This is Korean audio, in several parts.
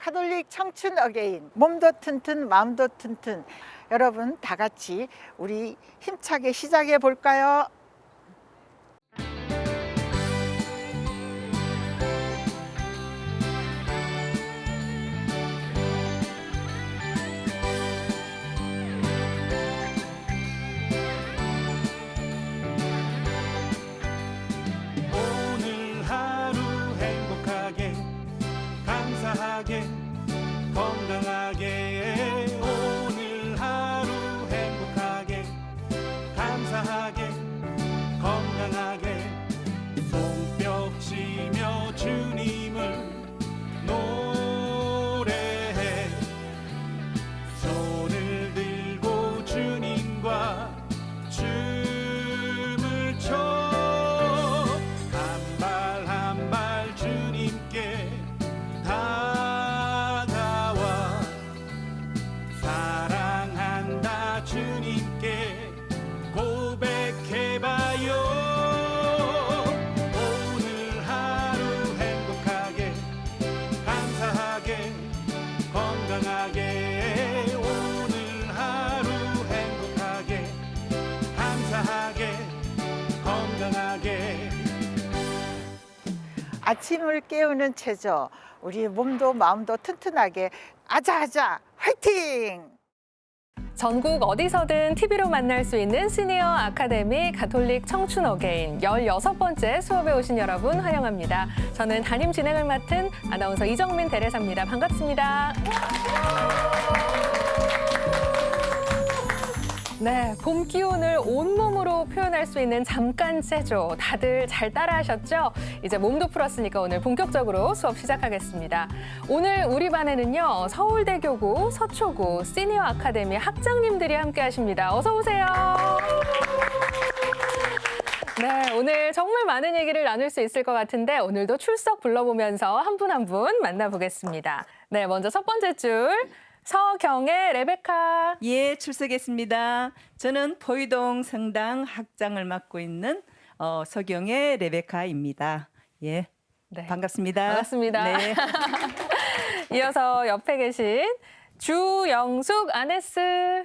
가톨릭 청춘 어게인, 몸도 튼튼 마음도 튼튼. 여러분 다 같이 우리 힘차게 시작해 볼까요? 오늘 하루 행복하게 감사하게 건강하게 오늘 하루 행복하게 감사하게 건강하게 손뼉 치며 주님을 노래해 손을 들고 주님과 춤을 춰 한 발 주님께 다가와 사랑한다 주님께 고백해봐요. 오늘 하루 행복하게 감사하게 건강하게 오늘 하루 행복하게 감사하게 건강하게 아침을 깨우는 체조, 우리 몸도 마음도 튼튼하게 아자아자 화이팅! 전국 어디서든 TV로 만날 수 있는 시니어 아카데미 가톨릭 청춘 어게인 16번째 수업에 오신 여러분 환영합니다. 저는 담임 진행을 맡은 아나운서 이정민 대례사입니다. 반갑습니다. 네, 봄 기온을 온몸으로 표현할 수 있는 잠깐 체조 다들 잘 따라하셨죠? 이제 몸도 풀었으니까 오늘 본격적으로 수업 시작하겠습니다. 오늘 우리 반에는요, 서울대교구, 서초구, 시니어 아카데미 학장님들이 함께 하십니다. 어서 오세요. 네, 오늘 정말 많은 얘기를 나눌 수 있을 것 같은데 오늘도 출석 불러보면서 한 분 한 분 만나보겠습니다. 네, 먼저 첫 번째 줄. 서경애 레베카. 예, 출석했습니다. 저는 포이동 성당 학장을 맡고 있는 서경애 레베카입니다. 예, 네. 반갑습니다. 반갑습니다. 네. 이어서 옆에 계신 주영숙 아네스.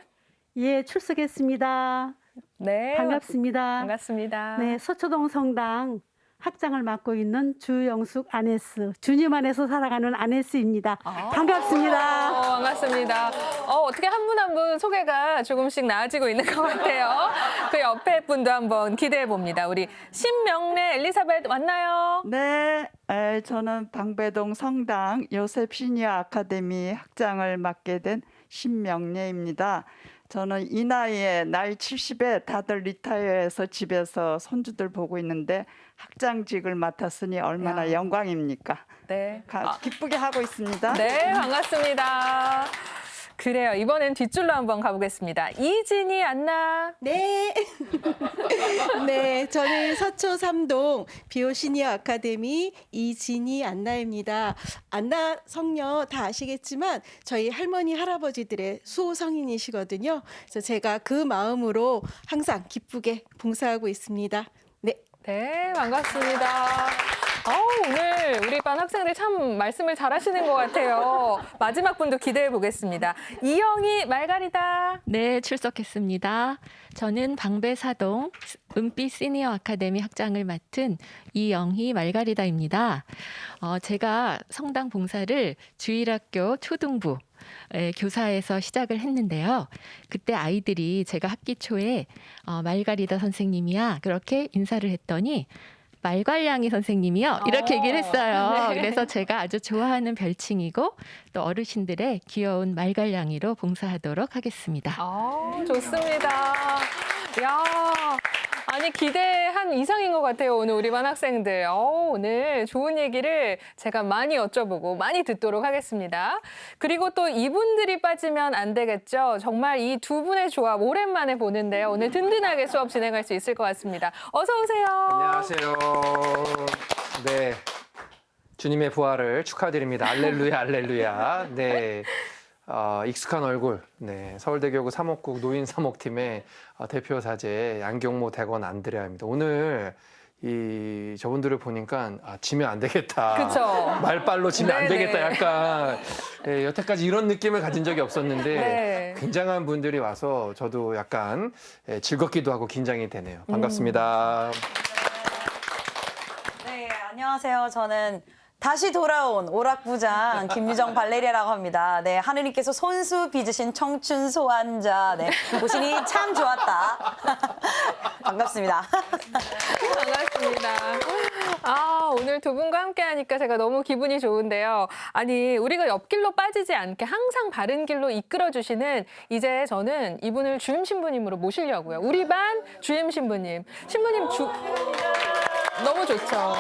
예, 출석했습니다. 네, 반갑습니다. 반갑습니다. 네, 서초동 성당 학장을 맡고 있는 주영숙 아네스, 주님 안에서 살아가는 아네스입니다. 반갑습니다. 반갑습니다. 어떻게 한 분 한 분 소개가 조금씩 나아지고 있는 것 같아요. 그 옆에 분도 한번 기대해 봅니다. 우리 신명래 엘리사벳 왔나요? 네, 저는 방배동 성당 요셉 시니어 아카데미 학장을 맡게 된 신명래입니다. 저는 이 나이에 나이 70에 다들 리타이어해서 집에서 손주들 보고 있는데 학장직을 맡았으니 얼마나 영광입니까? 네. 기쁘게 하고 있습니다. 네, 반갑습니다. 그래요. 이번엔 뒷줄로 한번 가보겠습니다. 이진이 안나. 네. 네, 저는 서초 3동 비오 시니어 아카데미 이진희 안나입니다. 안나 성녀 다 아시겠지만 저희 할머니 할아버지들의 수호성인이시거든요. 그래서 제가 그 마음으로 항상 기쁘게 봉사하고 있습니다. 네. 네, 반갑습니다. 오늘 우리 반 학생들 참 말씀을 잘하시는 것 같아요. 마지막 분도 기대해 보겠습니다. 이영희 말가리다. 네, 출석했습니다. 저는 방배사동 은빛 시니어 아카데미 학장을 맡은 이영희 말가리다입니다. 제가 성당 봉사를 주일학교 초등부 교사에서 시작을 했는데요. 그때 아이들이 제가 학기 초에 말가리다 선생님이야 그렇게 인사를 했더니 말괄량이 선생님이요 이렇게 얘기를 했어요. 네. 그래서 제가 아주 좋아하는 별칭이고 또 어르신들의 귀여운 말괄량이로 봉사하도록 하겠습니다. 좋습니다. 야, 아니 기대한 이상인 것 같아요. 오늘 우리 반 학생들. 오늘 좋은 얘기를 제가 많이 여쭤보고 많이 듣도록 하겠습니다. 그리고 또 이분들이 빠지면 안 되겠죠. 정말 이 두 분의 조합 오랜만에 보는데요. 오늘 든든하게 수업 진행할 수 있을 것 같습니다. 어서 오세요. 안녕하세요. 네, 주님의 부활을 축하드립니다. 알렐루야, 알렐루야. 네, 익숙한 얼굴. 네, 서울대교구 3호국 노인 사목팀의 대표 사제 양경모 대건 안드레아입니다. 오늘 저분들을 보니까 지면 안 되겠다. 그쵸. 말빨로 지면 안 네네. 되겠다. 약간 여태까지 이런 느낌을 가진 적이 없었는데 네. 굉장한 분들이 와서 저도 약간 즐겁기도 하고 긴장이 되네요. 반갑습니다. 네, 안녕하세요. 저는 다시 돌아온 오락부장 김유정 발레리아라고 합니다. 네, 하느님께서 손수 빚으신 청춘 소환자. 네, 보시니 참 좋았다. 반갑습니다. 반갑습니다. 오늘 두 분과 함께 하니까 제가 너무 기분이 좋은데요. 아니, 우리가 옆길로 빠지지 않게 항상 바른 길로 이끌어 주시는 이제 저는 이분을 주임 신부님으로 모시려고요. 우리 반 주임 신부님. 신부님 너무 좋죠.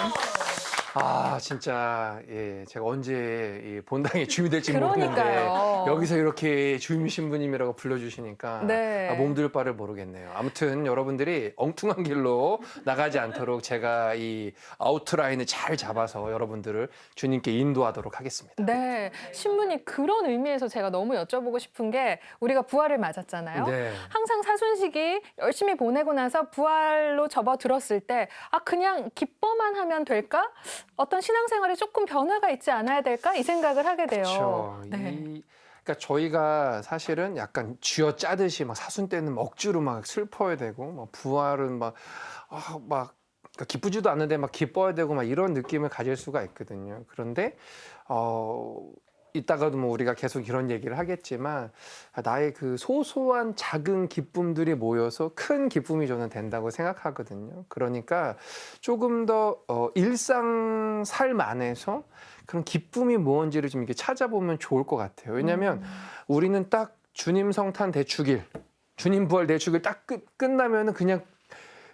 진짜 제가 언제 이 본당에 주임이 될지 모르는데 그러니까요. 여기서 이렇게 주임 신부님이라고 불러주시니까 네. 몸둘 바를 모르겠네요. 아무튼 여러분들이 엉뚱한 길로 나가지 않도록 제가 이 아웃라인을 잘 잡아서 여러분들을 주님께 인도하도록 하겠습니다. 네, 신부님 그런 의미에서 제가 너무 여쭤보고 싶은 게 우리가 부활을 맞았잖아요. 네. 항상 사순시기 열심히 보내고 나서 부활로 접어들었을 때 그냥 기뻐만 하면 될까? 어떤 신앙생활에 조금 변화가 있지 않아야 될까? 이 생각을 하게 돼요. 그렇죠. 네. 그러니까 저희가 사실은 약간 쥐어 짜듯이 막 사순 때는 억지로 막 슬퍼야 되고 막 부활은 막 그러니까 기쁘지도 않는데 막 기뻐야 되고 막 이런 느낌을 가질 수가 있거든요. 그런데 이따가도 뭐 우리가 계속 이런 얘기를 하겠지만 나의 그 소소한 작은 기쁨들이 모여서 큰 기쁨이 저는 된다고 생각하거든요. 그러니까 조금 더 일상 삶 안에서 그런 기쁨이 뭔지를 좀 이렇게 찾아보면 좋을 것 같아요. 왜냐하면 우리는 딱 주님 성탄 대축일, 주님 부활 대축일 딱 끝나면은 그냥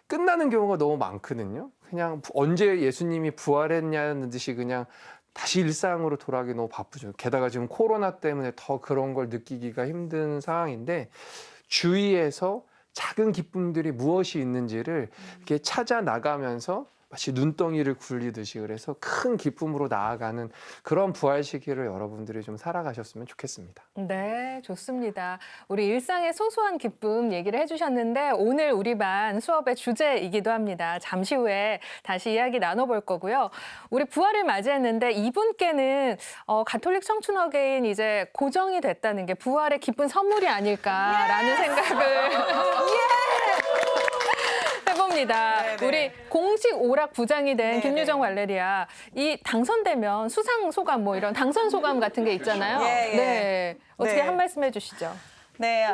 끝나는 경우가 너무 많거든요. 그냥 언제 예수님이 부활했냐는 듯이 그냥 다시 일상으로 돌아가기 너무 바쁘죠. 게다가 지금 코로나 때문에 더 그런 걸 느끼기가 힘든 상황인데 주위에서 작은 기쁨들이 무엇이 있는지를 이렇게 찾아 나가면서 마치 눈덩이를 굴리듯이 그래서 큰 기쁨으로 나아가는 그런 부활 시기를 여러분들이 좀 살아가셨으면 좋겠습니다. 네, 좋습니다. 우리 일상의 소소한 기쁨 얘기를 해주셨는데 오늘 우리 반 수업의 주제이기도 합니다. 잠시 후에 다시 이야기 나눠볼 거고요. 우리 부활을 맞이했는데 이분께는 가톨릭 청춘 어게인 이제 고정이 됐다는 게 부활의 기쁜 선물이 아닐까라는 생각을 해봅니다. 네네. 우리 공식 오락 부장이 된 네네. 김유정 발레리아, 이 당선되면 수상 소감 뭐 이런 당선 소감 같은 게 있잖아요. 예, 예. 네, 어떻게 네. 한 말씀 해주시죠. 네,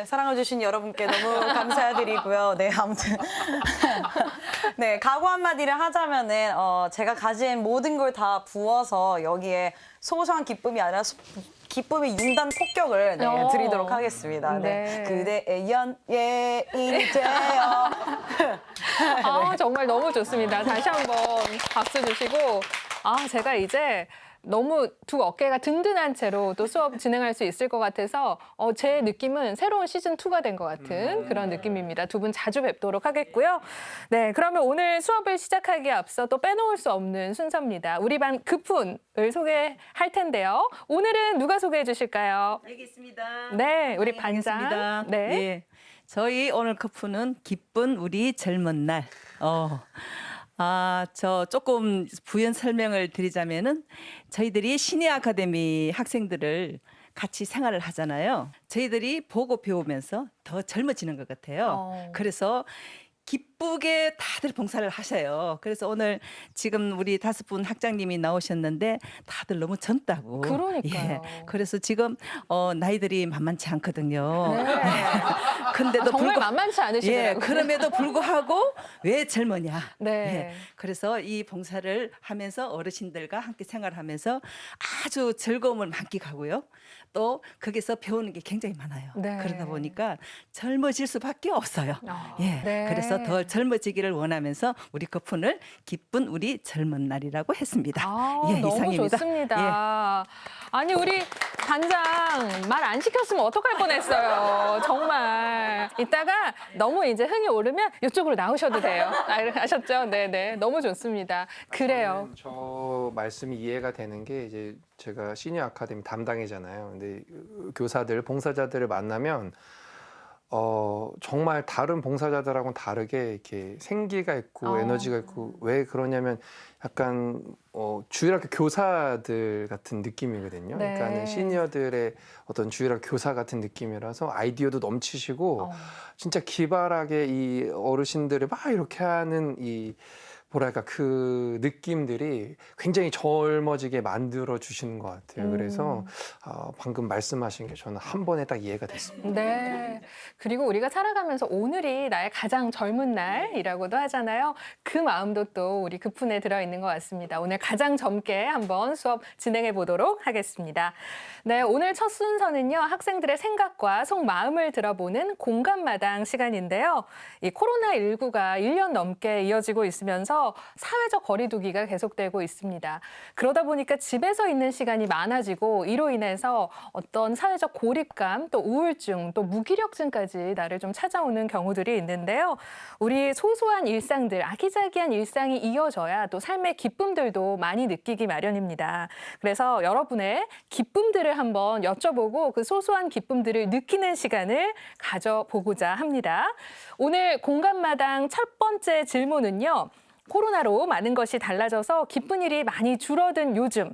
사랑해주신 여러분께 너무 감사드리고요. 네, 아무튼. 네, 각오 한마디를 하자면은, 제가 가진 모든 걸 다 부어서 여기에 소소한 기쁨이 아니라 기쁨의 융단 폭격을 드리도록 하겠습니다. 네. 네. 그대의 연예인이 되어. 정말 너무 좋습니다. 다시 한번 박수 주시고, 제가 이제 너무 두 어깨가 든든한 채로 또 수업 진행할 수 있을 것 같아서 제 느낌은 새로운 시즌2가 된 것 같은 그런 느낌입니다. 두 분 자주 뵙도록 하겠고요. 네, 그러면 오늘 수업을 시작하기에 앞서 또 빼놓을 수 없는 순서입니다. 우리 반 급훈을 소개할 텐데요. 오늘은 누가 소개해 주실까요? 알겠습니다. 네, 우리 하겠습니다. 반장. 네. 예. 저희 오늘 커프는 기쁜 우리 젊은 날. 저 조금 부연 설명을 드리자면은 저희들이 신예 아카데미 학생들을 같이 생활을 하잖아요. 저희들이 보고 배우면서 더 젊어지는 것 같아요. 그래서 기쁘게 다들 봉사를 하셔요. 그래서 오늘 지금 우리 5분 학장님이 나오셨는데 다들 너무 젊다고. 그러니까요. 그래서 지금 나이들이 만만치 않거든요. 네. 근데도 정말 만만치 않으시더라고요. 그럼에도 불구하고 왜 젊으냐. 네. 그래서 이 봉사를 하면서 어르신들과 함께 생활하면서 아주 즐거움을 만끽하고요. 또 거기서 배우는 게 굉장히 많아요. 네. 그러다 보니까 젊어질 수밖에 없어요. 네. 그래서 더 젊어지기를 원하면서 우리 커플을 기쁜 우리 젊은 날이라고 했습니다. 너무 이상입니다. 좋습니다. 아니 우리 반장 말 안 시켰으면 어떡할 뻔했어요. 정말. 이따가 너무 이제 흥이 오르면 이쪽으로 나오셔도 돼요. 아셨죠? 네네. 너무 좋습니다. 그래요. 저 말씀이 이해가 되는 게 이제 제가 시니어 아카데미 담당이잖아요. 근데 교사들, 봉사자들을 만나면 정말 다른 봉사자들하고는 다르게 이렇게 생기가 있고 에너지가 있고 왜 그러냐면 약간 주일학교 교사들 같은 느낌이거든요. 네. 그러니까는 시니어들의 어떤 주일학교 교사 같은 느낌이라서 아이디어도 넘치시고 진짜 기발하게 이 어르신들을 막 이렇게 하는 이 뭐랄까 그 느낌들이 굉장히 젊어지게 만들어 주시는 것 같아요. 그래서 방금 말씀하신 게 저는 한 번에 딱 이해가 됐습니다. 네. 그리고 우리가 살아가면서 오늘이 나의 가장 젊은 날이라고도 하잖아요. 그 마음도 또 우리 그분에 들어있는 것 같습니다. 오늘 가장 젊게 한번 수업 진행해 보도록 하겠습니다. 네, 오늘 첫 순서는요. 학생들의 생각과 속마음을 들어보는 공감마당 시간인데요. 이 코로나19가 1년 넘게 이어지고 있으면서 사회적 거리두기가 계속되고 있습니다. 그러다 보니까 집에서 있는 시간이 많아지고 이로 인해서 어떤 사회적 고립감, 또 우울증, 또 무기력증까지 나를 좀 찾아오는 경우들이 있는데요. 우리 소소한 일상들, 아기자기한 일상이 이어져야 또 삶의 기쁨들도 많이 느끼기 마련입니다. 그래서 여러분의 기쁨들을 한번 여쭤보고 그 소소한 기쁨들을 느끼는 시간을 가져보고자 합니다. 오늘 공감마당 첫 번째 질문은요. 코로나로 많은 것이 달라져서 기쁜 일이 많이 줄어든 요즘,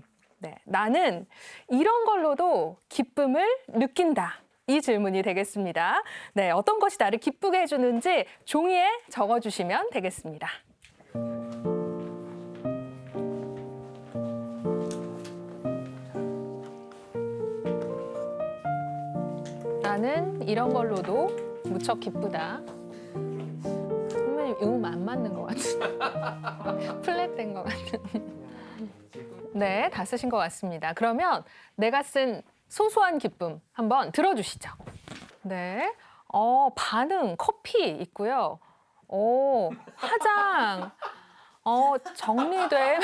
나는 이런 걸로도 기쁨을 느낀다. 이 질문이 되겠습니다. 네, 어떤 것이 나를 기쁘게 해주는지 종이에 적어주시면 되겠습니다. 나는 이런 걸로도 무척 기쁘다. 선배님 음 안 맞는 것 같은 플랫된 것 같은. 네, 다 쓰신 것 같습니다. 그러면 내가 쓴 소소한 기쁨 한번 들어주시죠. 네, 반응 커피 있고요. 화장. 정리됨.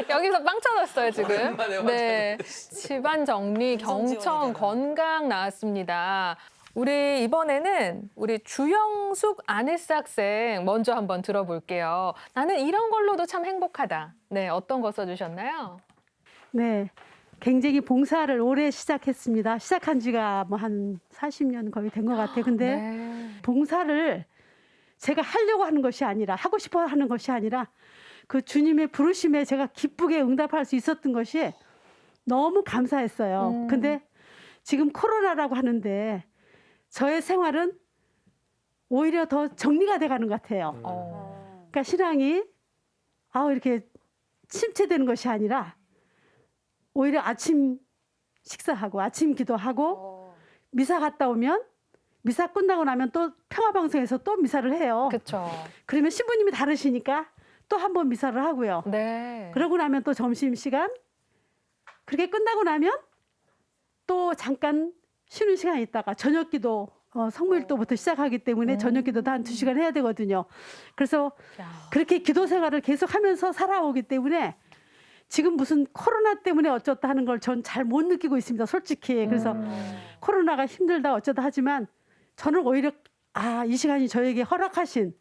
여기서 빵 터졌어요, 지금. 네. 집안 정리, 경청, 건강 나왔습니다. 우리 이번에는 우리 주영숙 아네스 학생 먼저 한번 들어볼게요. 나는 이런 걸로도 참 행복하다. 네, 어떤 거 써주셨나요? 네, 굉장히 봉사를 올해 시작했습니다. 시작한 지가 뭐 한 40년 거의 된 것 같아요. 근데 네. 봉사를 제가 하려고 하는 것이 아니라 하고 싶어 하는 것이 아니라 그 주님의 부르심에 제가 기쁘게 응답할 수 있었던 것이 너무 감사했어요. 근데 지금 코로나라고 하는데 저의 생활은 오히려 더 정리가 돼가는 것 같아요. 그러니까 신앙이 이렇게 침체되는 것이 아니라 오히려 아침 식사하고 아침 기도하고 미사 갔다 오면 미사 끝나고 나면 또 평화방송에서 또 미사를 해요. 그렇죠. 그러면 신부님이 다르시니까 또 한 번 미사를 하고요. 네. 그러고 나면 또 점심시간 그렇게 끝나고 나면 또 잠깐 쉬는 시간이 있다가 저녁 기도 성모일도부터 시작하기 때문에 저녁 기도도 한 2시간 해야 되거든요. 그래서 그렇게 기도 생활을 계속하면서 살아오기 때문에 지금 무슨 코로나 때문에 어쩌다 하는 걸 전 잘 못 느끼고 있습니다. 솔직히. 그래서 코로나가 힘들다 어쩌다 하지만 저는 오히려 이 시간이 저에게 허락하신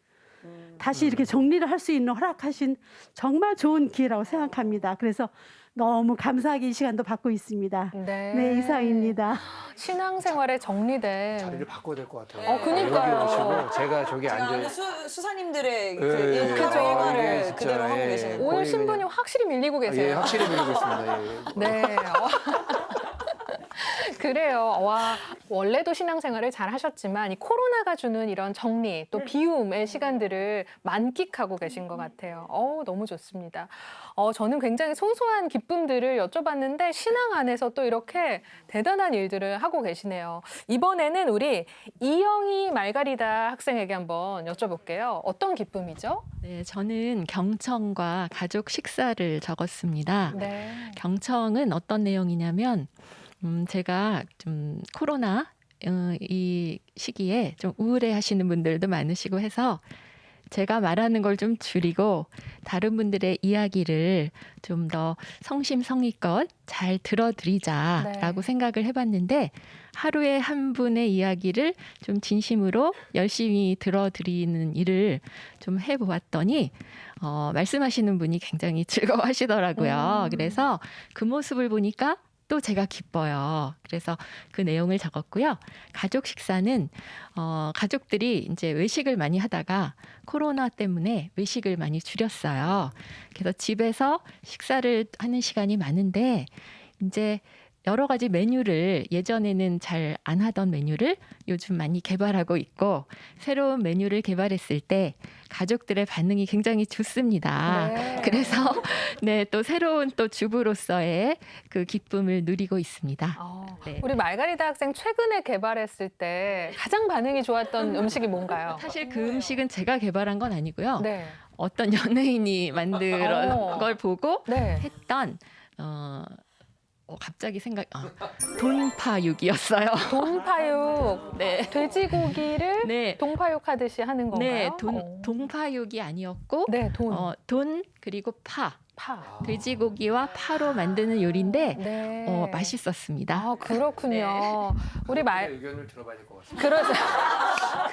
다시 이렇게 정리를 할 수 있는 허락하신 정말 좋은 기회라고 생각합니다. 그래서 너무 감사하게 이 시간도 받고 있습니다. 네, 이상입니다. 신앙생활의 정리된 자리를 바꿔야 될 것 같아요. 그니까요. 여기 오시고 제가 저기 제가 아는 앉아. 수사님들의 그 예, 일과를 이게 진짜, 그대로 하고 예. 계시는 오늘 거의 신부님 그냥- 확실히 밀리고 계세요. 예, 확실히 밀리고 있습니다. 예. 네. 그래요. 와, 원래도 신앙생활을 잘 하셨지만 이 코로나가 주는 이런 정리 또 비움의 시간들을 만끽하고 계신 것 같아요. 너무 좋습니다. 저는 굉장히 소소한 기쁨들을 여쭤봤는데 신앙 안에서 또 이렇게 대단한 일들을 하고 계시네요. 이번에는 우리 이영희 말가리다 학생에게 한번 여쭤볼게요. 어떤 기쁨이죠? 네, 저는 경청과 가족 식사를 적었습니다. 네. 경청은 어떤 내용이냐면 제가 좀 코로나 이 시기에 좀 우울해하시는 분들도 많으시고 해서 제가 말하는 걸 좀 줄이고 다른 분들의 이야기를 좀 더 성심성의껏 잘 들어드리자라고 생각을 해봤는데 하루에 한 분의 이야기를 좀 진심으로 열심히 들어드리는 일을 좀 해보았더니 말씀하시는 분이 굉장히 즐거워하시더라고요. 그래서 그 모습을 보니까 또 제가 기뻐요. 그래서 그 내용을 적었고요. 가족 식사는 가족들이 이제 외식을 많이 하다가 코로나 때문에 외식을 많이 줄였어요. 그래서 집에서 식사를 하는 시간이 많은데 이제 여러 가지 메뉴를 예전에는 잘 안 하던 메뉴를 요즘 많이 개발하고 있고 새로운 메뉴를 개발했을 때 가족들의 반응이 굉장히 좋습니다. 네. 그래서 네, 또 새로운 또 주부로서의 그 기쁨을 누리고 있습니다. 네. 우리 말가리다 학생 최근에 개발했을 때 가장 반응이 좋았던 음식이 뭔가요? 사실 그 음식은 제가 개발한 건 아니고요. 네. 어떤 연예인이 만든 걸 보고 네. 했던 갑자기 돈파육이었어요. 동파육. 네. 돼지고기를 네. 동파육 하듯이 하는 건가요? 네, 동파육이 아니었고 네, 돈 그리고 파. 파. 돼지고기와 파로 만드는 요리인데 네. 맛있었습니다. 아, 그렇군요. 우리 의견을 들어봐야 될 것 같습니다. 그러죠.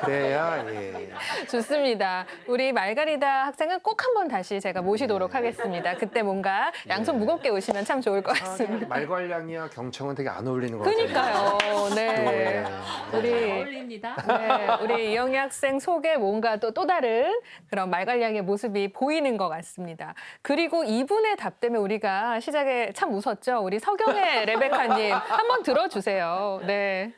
그래야 예. 좋습니다. 우리 말가리다 학생은 꼭 한번 다시 제가 모시도록 하겠습니다. 그때 뭔가 양손 무겁게 오시면 참 좋을 것 같습니다. 말괄량이와 경청은 되게 안 어울리는 것 같아요. 그러니까요. 네. 우리 어울립니다. 네, 우리 이영희 학생 속에 뭔가 또 다른 그런 말괄량의 모습이 보이는 것 같습니다. 그리고 이분의 답 때문에 우리가 시작에 참 웃었죠. 우리 서경의 레베카님 한번 들어주세요. 네.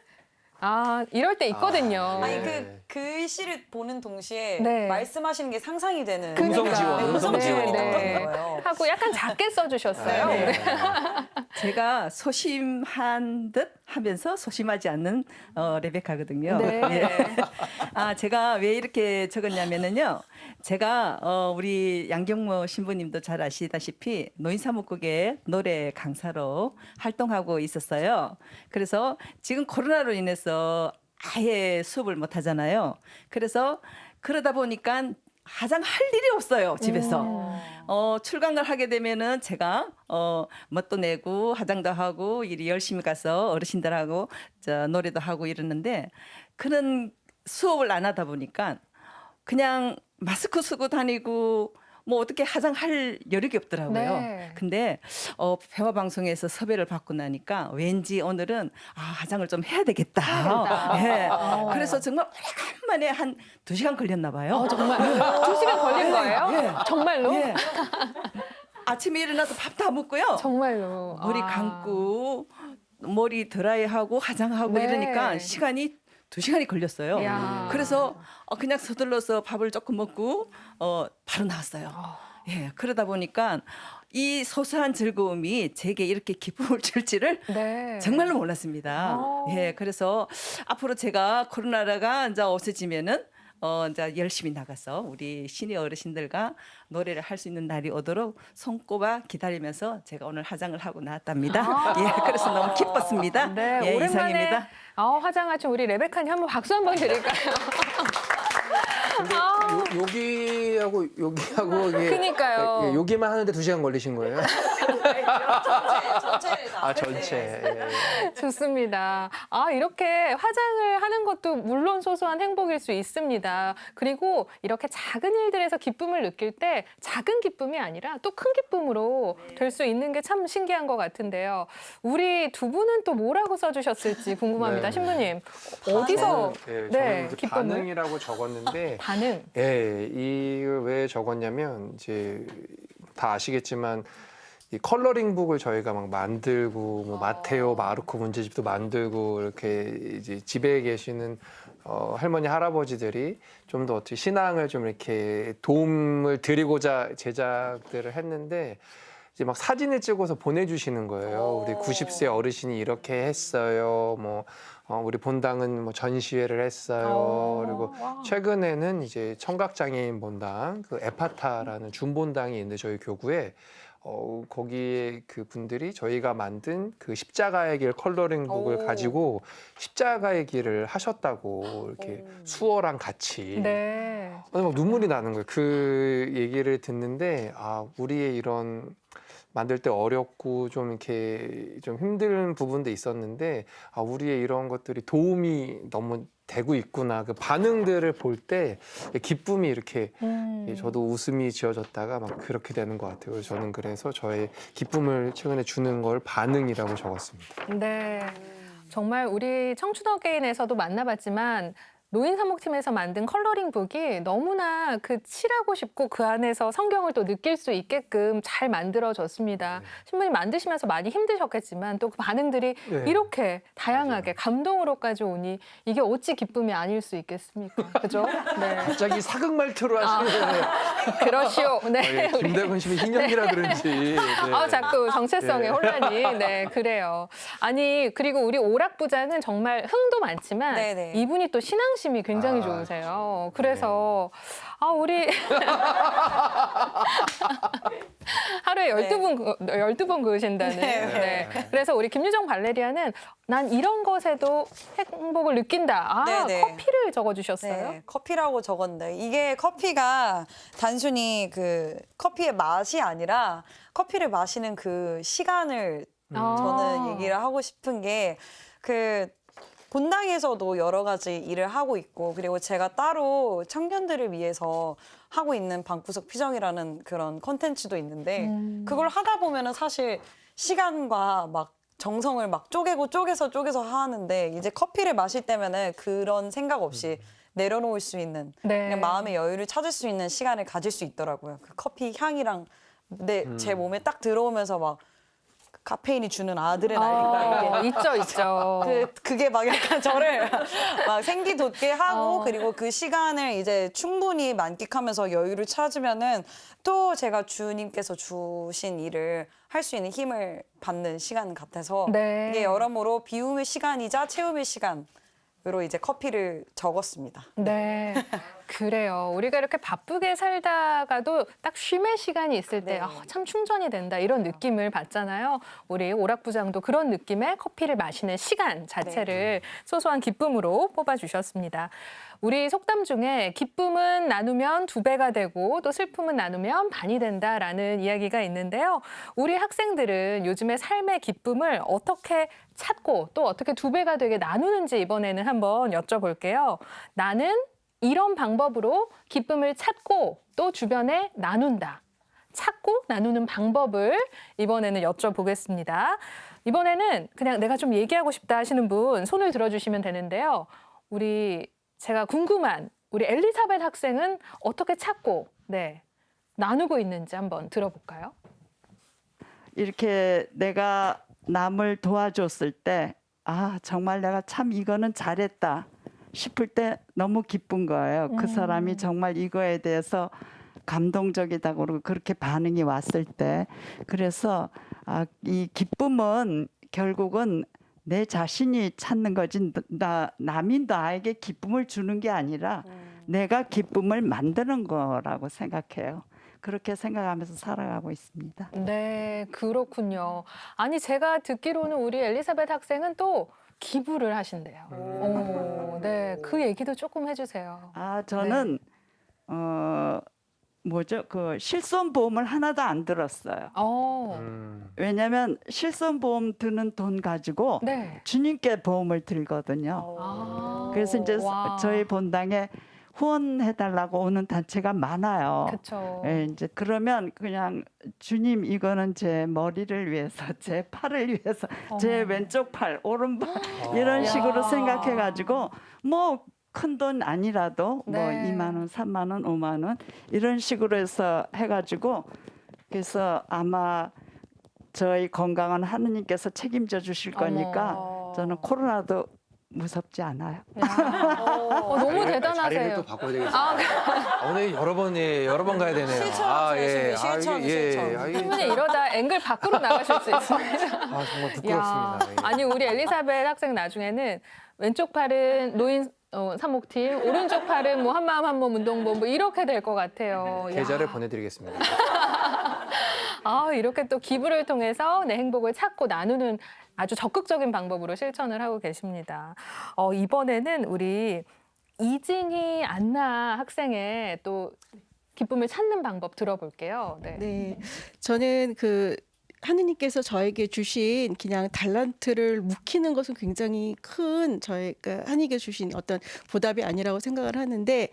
아, 이럴 때 있거든요. 아니 그 글씨를 보는 동시에 네. 말씀하시는 게 상상이 되는 음성 지원, 네, 음성 지원이 딱 네. 되는 거예요. 하고 약간 작게 써주셨어요. 네. 네. 제가 소심한 듯 하면서 소심하지 않는 레베카거든요. 네. 예. 제가 왜 이렇게 적었냐면은요. 제가 우리 양경모 신부님도 잘 아시다시피 노인사무국의 노래 강사로 활동하고 있었어요. 그래서 지금 코로나로 인해서 아예 수업을 못 하잖아요. 그래서 그러다 보니까 가장 할 일이 없어요, 집에서. 출강을 하게 되면은 제가 멋도 내고 화장도 하고 일이 열심히 가서 어르신들하고 노래도 하고 이러는데 그런 수업을 안 하다 보니까 그냥 마스크 쓰고 다니고 뭐 어떻게 화장할 여력이 없더라고요. 네. 근데 배화 방송에서 섭외를 받고 나니까 왠지 오늘은 화장을 좀 해야 되겠다. 예. 그래서 정말 오래간만에 한 2시간 걸렸나 봐요. 정말 2시간 걸린 거예요? 예. 정말로? 예. 아침에 일어나서 밥 다 먹고요. 정말로. 머리 감고 머리 드라이하고 화장하고 네. 이러니까 시간이 2시간이 걸렸어요. 이야. 그래서 그냥 서둘러서 밥을 조금 먹고 바로 나왔어요. 예, 그러다 보니까 이 소소한 즐거움이 제게 이렇게 기쁨을 줄지를 네. 정말로 몰랐습니다. 예, 그래서 앞으로 제가 코로나가 이제 없어지면은 이제 열심히 나가서 우리 시니어 어르신들과 노래를 할 수 있는 날이 오도록 손꼽아 기다리면서 제가 오늘 화장을 하고 나왔답니다. 예, 그래서 너무 기뻤습니다. 네, 예, 오랜만에 이상입니다. 화장하신 우리 레베카님 한번 박수 한번 드릴까요? 근데 여기하고 이게 그니까요. 예, 여기만 하는데 2시간 걸리신 거예요? 전체를 다. 전체. 예. 좋습니다. 이렇게 화장을 하는 것도 물론 소소한 행복일 수 있습니다. 그리고 이렇게 작은 일들에서 기쁨을 느낄 때 작은 기쁨이 아니라 또 큰 기쁨으로 될 수 있는 게 참 신기한 것 같은데요. 우리 두 분은 또 뭐라고 써주셨을지 궁금합니다. 네. 신부님, 어디서 저는 이제 기쁨을? 반응이라고 적었는데 반응. 예, 이걸 왜 적었냐면 이제 다 아시겠지만 이 컬러링북을 저희가 막 만들고 뭐 마테오 마르코 문제집도 만들고 이렇게 이제 집에 계시는 할머니 할아버지들이 좀 더 어떻게 신앙을 좀 이렇게 도움을 드리고자 제작들을 했는데 이제 막 사진을 찍어서 보내주시는 거예요. 우리 90세 어르신이 이렇게 했어요. 뭐 우리 본당은 뭐 전시회를 했어요. 그리고 최근에는 이제 청각장애인 본당 그 에파타라는 준본당이 있는데 저희 교구에 거기에 그 분들이 저희가 만든 그 십자가의 길 컬러링북을 가지고 십자가의 길을 하셨다고 이렇게 수어랑 같이. 네. 막 눈물이 나는 거예요. 그 얘기를 듣는데 우리의 이런 만들 때 어렵고 좀 이렇게 좀 힘든 부분도 있었는데 우리의 이런 것들이 도움이 너무 되고 있구나. 그 반응들을 볼 때 기쁨이 이렇게 저도 웃음이 지어졌다가 막 그렇게 되는 것 같아요. 그래서 저는 그래서 저의 기쁨을 최근에 주는 걸 반응이라고 적었습니다. 네. 정말 우리 청춘 어게인에서도 만나봤지만 노인사목팀에서 만든 컬러링 북이 너무나 그 칠하고 싶고 그 안에서 성경을 또 느낄 수 있게끔 잘 만들어졌습니다. 신부님 만드시면서 많이 힘드셨겠지만 또 그 반응들이 네. 이렇게 다양하게 감동으로까지 오니 이게 어찌 기쁨이 아닐 수 있겠습니까? 그죠? 네. 갑자기 사극 말투로 하시는 그러시오. 네. 우리- 김대건 씨는 흰연기라 그런지. 네. 자꾸 정체성의 네. 혼란이. 네, 그래요. 아니, 그리고 우리 오락부장은 정말 흥도 많지만 네네. 이분이 또 신앙심이 굉장히 아, 좋으세요. 그래서 우리 하루에 12번 그으신다는. 네. 네. 그래서 우리 김유정 발레리아는 난 이런 것에도 행복을 느낀다. 네네. 커피를 적어주셨어요. 네, 커피라고 적었는데 이게 커피가 단순히 그 커피의 맛이 아니라 커피를 마시는 그 시간을 저는 얘기를 하고 싶은 게 그 본당에서도 여러 가지 일을 하고 있고 그리고 제가 따로 청년들을 위해서 하고 있는 방구석 피정이라는 그런 콘텐츠도 있는데 그걸 하다 보면은 사실 시간과 막 정성을 막 쪼개서 하는데 이제 커피를 마실 때면은 그런 생각 없이 내려놓을 수 있는 네. 그냥 마음의 여유를 찾을 수 있는 시간을 가질 수 있더라고요. 그 커피 향이랑 제 몸에 딱 들어오면서 막 카페인이 주는 아드레날린이나 이게 있죠. 그게 막 약간 저를 막 생기 돋게 하고 그리고 그 시간을 이제 충분히 만끽하면서 여유를 찾으면은 또 제가 주님께서 주신 일을 할 수 있는 힘을 받는 시간 같아서 네. 이게 여러모로 비움의 시간이자 채움의 시간으로 이제 커피를 적었습니다. 네, 그래요. 우리가 이렇게 바쁘게 살다가도 딱 쉼의 시간이 있을 때 네. 참 충전이 된다 이런 느낌을 받잖아요. 우리 오락부장도 그런 느낌의 커피를 마시는 시간 자체를 소소한 기쁨으로 뽑아주셨습니다. 우리 속담 중에 기쁨은 나누면 2배가 되고 또 슬픔은 나누면 반이 된다라는 이야기가 있는데요. 우리 학생들은 요즘의 삶의 기쁨을 어떻게 찾고 또 어떻게 2배가 되게 나누는지 이번에는 한번 여쭤볼게요. 나는 이런 방법으로 기쁨을 찾고 또 주변에 나눈다. 찾고 나누는 방법을 이번에는 여쭤보겠습니다. 이번에는 그냥 내가 좀 얘기하고 싶다 하시는 분 손을 들어주시면 되는데요. 제가 궁금한 우리 엘리사벳 학생은 어떻게 찾고 나누고 있는지 한번 들어볼까요? 이렇게 내가 남을 도와줬을 때 정말 내가 참 이거는 잘했다 싶을 때 너무 기쁜 거예요. 그 사람이 정말 이거에 대해서 감동적이다고 그러고 그렇게 반응이 왔을 때 그래서 이 기쁨은 결국은 내 자신이 찾는 거지 남이 나에게 기쁨을 주는 게 아니라 내가 기쁨을 만드는 거라고 생각해요. 그렇게 생각하면서 살아가고 있습니다. 네, 그렇군요. 아니 제가 듣기로는 우리 엘리사벳 학생은 또 기부를 하신대요. 네, 그 얘기도 조금 해주세요. 저는 그 실손보험을 하나도 안 들었어요. 왜냐하면 실손보험 드는 돈 가지고 네. 주님께 보험을 들거든요. 그래서 이제 와. 저희 본당에 후원해달라고 오는 단체가 많아요. 그렇죠. 이제 그러면 그냥 주님 이거는 제 머리를 위해서, 제 팔을 위해서, 제 왼쪽 팔, 오른팔 이런 식으로 생각해가지고 뭐 큰 돈 아니라도 뭐 2만 원, 3만 원, 5만 원 이런 식으로 해서 해가지고 그래서 아마 저희 건강은 하느님께서 책임져 주실 거니까 저는 코로나도 무섭지 않아요. 너무 대단하세요. 자리를 또 바꿔야 되겠어요. 오늘 여러 번 가야 되네요. 실천. 충분히 이러다 앵글 밖으로 나가실 수 있습니다. 정말 부끄럽습니다. 예. 아니 우리 엘리사벳 학생 나중에는 왼쪽 팔은 노인 사목팀, 오른쪽 팔은 뭐 한마음 한몸 운동본부 이렇게 될 것 같아요. 계좌를 보내드리겠습니다. 이렇게 또 기부를 통해서 내 행복을 찾고 나누는 아주 적극적인 방법으로 실천을 하고 계십니다. 이번에는 우리 이진희 안나 학생의 또 기쁨을 찾는 방법 들어볼게요. 네, 저는 하느님께서 저에게 주신 그냥 달란트를 묵히는 것은 굉장히 큰 하나님께 주신 어떤 보답이 아니라고 생각을 하는데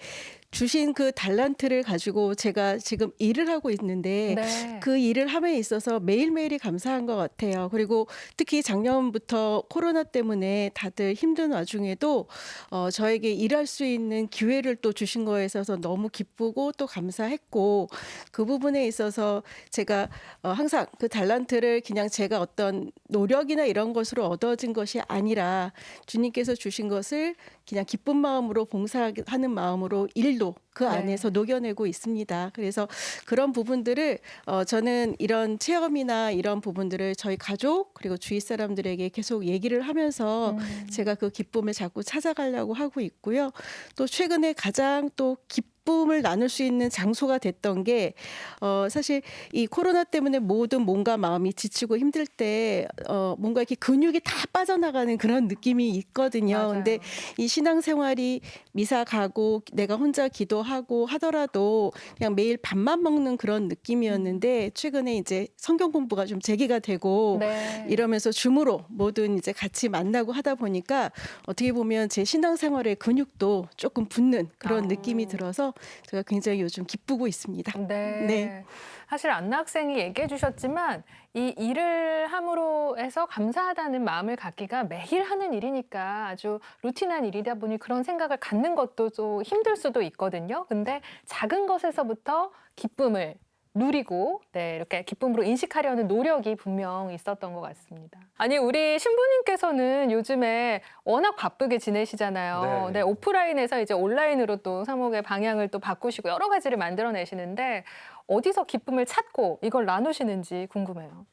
주신 그 달란트를 가지고 제가 지금 일을 하고 있는데 네. 그 일을 함에 있어서 매일매일이 감사한 것 같아요. 그리고 특히 작년부터 코로나 때문에 다들 힘든 와중에도 저에게 일할 수 있는 기회를 또 주신 거에 있어서 너무 기쁘고 또 감사했고 그 부분에 있어서 제가 항상 그 달란트를 그냥 제가 어떤 노력이나 이런 것으로 얻어진 것이 아니라 주님께서 주신 것을 그냥 기쁜 마음으로 봉사하는 마음으로 일도 그 안에서 녹여내고 있습니다. 그래서 그런 부분들을 저는 이런 체험이나 이런 부분들을 저희 가족 그리고 주위 사람들에게 계속 얘기를 하면서 제가 그 기쁨을 자꾸 찾아가려고 하고 있고요. 또 최근에 가장 또 기쁨을 나눌 수 있는 장소가 됐던 게 사실 이 코로나 때문에 모든 몸과 마음이 지치고 힘들 때 뭔가 이렇게 근육이 다 빠져나가는 그런 느낌이 있거든요. 맞아요. 근데 이 신앙생활이 미사 가고 내가 혼자 기도하고 하더라도 그냥 매일 밥만 먹는 그런 느낌이었는데 최근에 이제 성경 공부가 좀 재개가 되고 네. 이러면서 줌으로 모든 이제 같이 만나고 하다 보니까 어떻게 보면 제 신앙생활의 근육도 조금 붙는 그런 느낌이 들어서 제가 굉장히 요즘 기쁘고 있습니다. 네. 네. 사실 안나 학생이 얘기해 주셨지만 이 일을 함으로 해서 감사하다는 마음을 갖기가 매일 하는 일이니까 아주 루틴한 일이다 보니 그런 생각을 갖는 것도 좀 힘들 수도 있거든요. 근데 작은 것에서부터 기쁨을 누리고 이렇게 기쁨으로 인식하려는 노력이 분명 있었던 것 같습니다. 아니 우리 신부님께서는 요즘에 워낙 바쁘게 지내시잖아요. 네. 네, 오프라인에서 이제 온라인으로 또 사목의 방향을 또 바꾸시고 여러 가지를 만들어내시는데 어디서 기쁨을 찾고 이걸 나누시는지 궁금해요.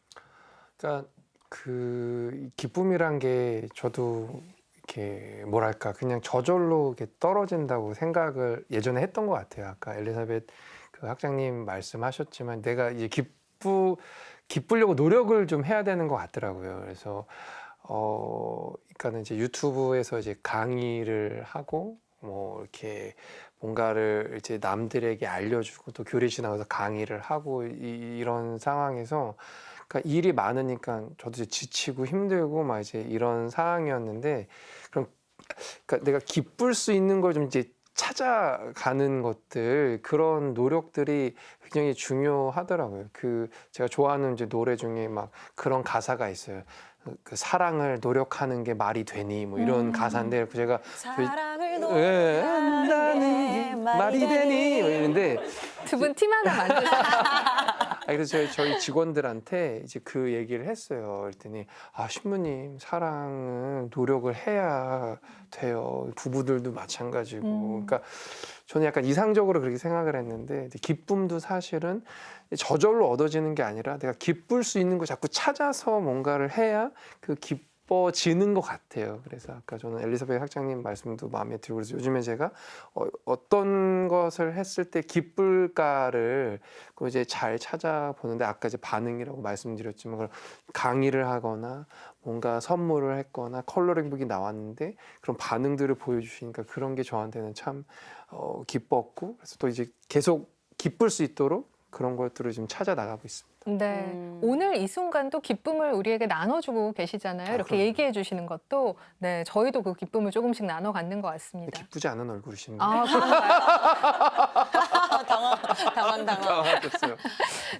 그러니까 그 기쁨이란 게 저도 이렇게 뭐랄까 그냥 저절로 이렇게 떨어진다고 생각을 예전에 했던 것 같아요. 아까 엘리사벳 그 학장님 말씀하셨지만 내가 이제 기쁘려고 노력을 좀 해야 되는 것 같더라고요. 그래서 그러니까는 이제 유튜브에서 이제 강의를 하고 뭐 이렇게 뭔가를 이제 남들에게 알려주고 또 교리시 나가서 강의를 하고 이런 상황에서 그러니까 일이 많으니까 저도 이제 지치고 힘들고 막 이제 이런 상황이었는데 그러니까 내가 기쁠 수 있는 걸 좀 이제 찾아가는 것들 그런 노력들이 굉장히 중요하더라고요. 그 제가 좋아하는 이제 노래 중에 막 그런 가사가 있어요. 그 사랑을 노력하는 게 말이 되니 뭐 이런 가사인데 제가 사랑을 한다는 게 말이 되니 뭐 이런데 두 분 팀 하나 만드세요. 그래서 저희 직원들한테 이제 그 얘기를 했어요. 그랬더니 신부님 사랑은 노력을 해야 돼요. 부부들도 마찬가지고. 그러니까 저는 약간 이상적으로 그렇게 생각을 했는데 기쁨도 사실은 저절로 얻어지는 게 아니라 내가 기쁠 수 있는 거 자꾸 찾아서 뭔가를 해야 그 기뻐지는 것 같아요. 그래서 아까 저는 엘리사벳 학장님 말씀도 마음에 들고 그래서 요즘에 제가 어떤 것을 했을 때 기쁠까를 이제 잘 찾아보는데 아까 이제 반응이라고 말씀드렸지만 그런 강의를 하거나 뭔가 선물을 했거나 컬러링북이 나왔는데 그런 반응들을 보여주시니까 그런 게 저한테는 참 기뻤고 그래서 또 이제 계속 기쁠 수 있도록 그런 것들을 지금 찾아 나가고 있습니다. 네. 오늘 이 순간도 기쁨을 우리에게 나눠주고 계시잖아요. 이렇게 그럼요. 얘기해 주시는 것도 네, 저희도 그 기쁨을 조금씩 나눠 갖는 것 같습니다. 기쁘지 않은 얼굴이신데. 그런가요? 당황. 당황하셨어요.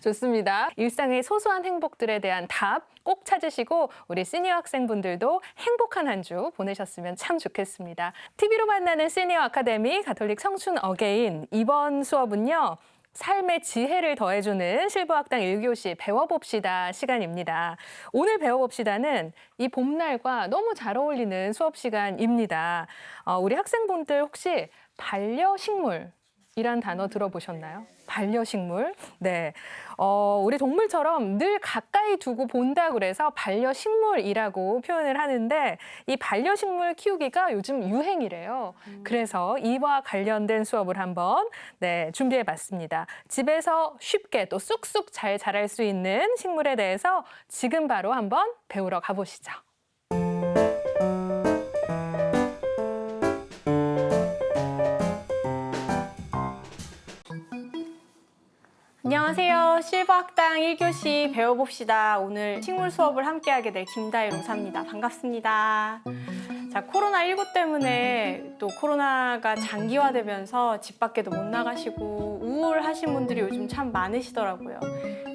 좋습니다. 일상의 소소한 행복들에 대한 답 꼭 찾으시고 우리 시니어 학생분들도 행복한 한 주 보내셨으면 참 좋겠습니다. TV로 만나는 시니어 아카데미 가톨릭 청춘 어게인 이번 수업은요. 삶의 지혜를 더해주는 실버학당 1교시 배워봅시다 시간입니다. 오늘 배워봅시다는 이 봄날과 너무 잘 어울리는 수업 시간입니다. 우리 학생분들 혹시 반려식물이란 단어 들어보셨나요? 반려식물. 네. 우리 동물처럼 늘 가까이 두고 본다 그래서 반려식물이라고 표현을 하는데 이 반려식물 키우기가 요즘 유행이래요. 그래서 이와 관련된 수업을 한번 준비해 봤습니다. 집에서 쉽게 또 쑥쑥 잘 자랄 수 있는 식물에 대해서 지금 바로 한번 배우러 가보시죠. 안녕하세요. 실버학당 1교시 배워봅시다. 오늘 식물 수업을 함께하게 될 김다혜 로사입니다. 반갑습니다. 자, 코로나19 때문에 또 코로나가 장기화되면서 집 밖에도 못 나가시고 우울하신 분들이 요즘 참 많으시더라고요.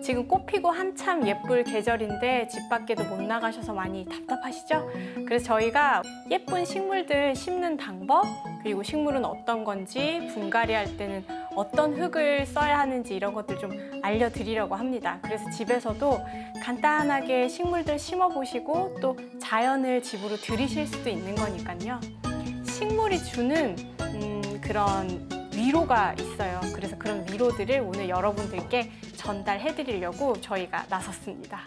지금 꽃 피고 한참 예쁠 계절인데 집 밖에도 못 나가셔서 많이 답답하시죠? 그래서 저희가 예쁜 식물들 심는 방법, 그리고 식물은 어떤 건지, 분갈이 할 때는 어떤 흙을 써야 하는지 이런 것들 좀 알려드리려고 합니다. 그래서 집에서도 간단하게 식물들 심어보시고 또 자연을 집으로 들이실 수도 있는 거니까요. 식물이 주는 그런 위로가 있어요. 그래서 그런 위로들을 오늘 여러분들께 전달해드리려고 저희가 나섰습니다.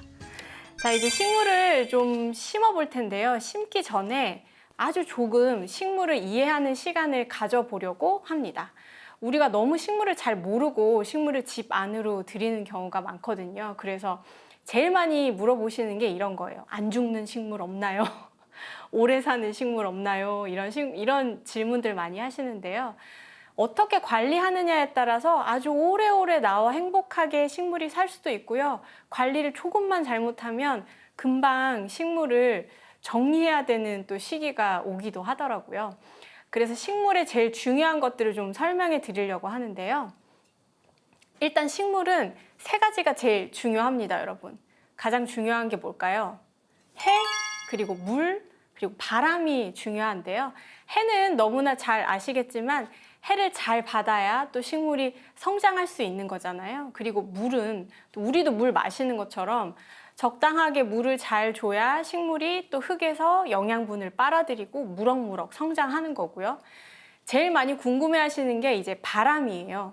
자, 이제 식물을 좀 심어볼 텐데요. 심기 전에 아주 조금 식물을 이해하는 시간을 가져보려고 합니다. 우리가 너무 식물을 잘 모르고 식물을 집 안으로 들이는 경우가 많거든요. 그래서 제일 많이 물어보시는 게 이런 거예요. 안 죽는 식물 없나요? 오래 사는 식물 없나요? 이런 질문들 많이 하시는데요. 어떻게 관리하느냐에 따라서 아주 오래오래 나와 행복하게 식물이 살 수도 있고요. 관리를 조금만 잘못하면 금방 식물을 정리해야 되는 또 시기가 오기도 하더라고요. 그래서 식물의 제일 중요한 것들을 좀 설명해 드리려고 하는데요. 일단 식물은 3가지가 제일 중요합니다, 여러분. 가장 중요한 게 뭘까요? 해, 그리고 물, 그리고 바람이 중요한데요. 해는 너무나 잘 아시겠지만 해를 잘 받아야 또 식물이 성장할 수 있는 거잖아요. 그리고 물은 또 우리도 물 마시는 것처럼 적당하게 물을 잘 줘야 식물이 또 흙에서 영양분을 빨아들이고 무럭무럭 성장하는 거고요. 제일 많이 궁금해 하시는 게 이제 바람이에요.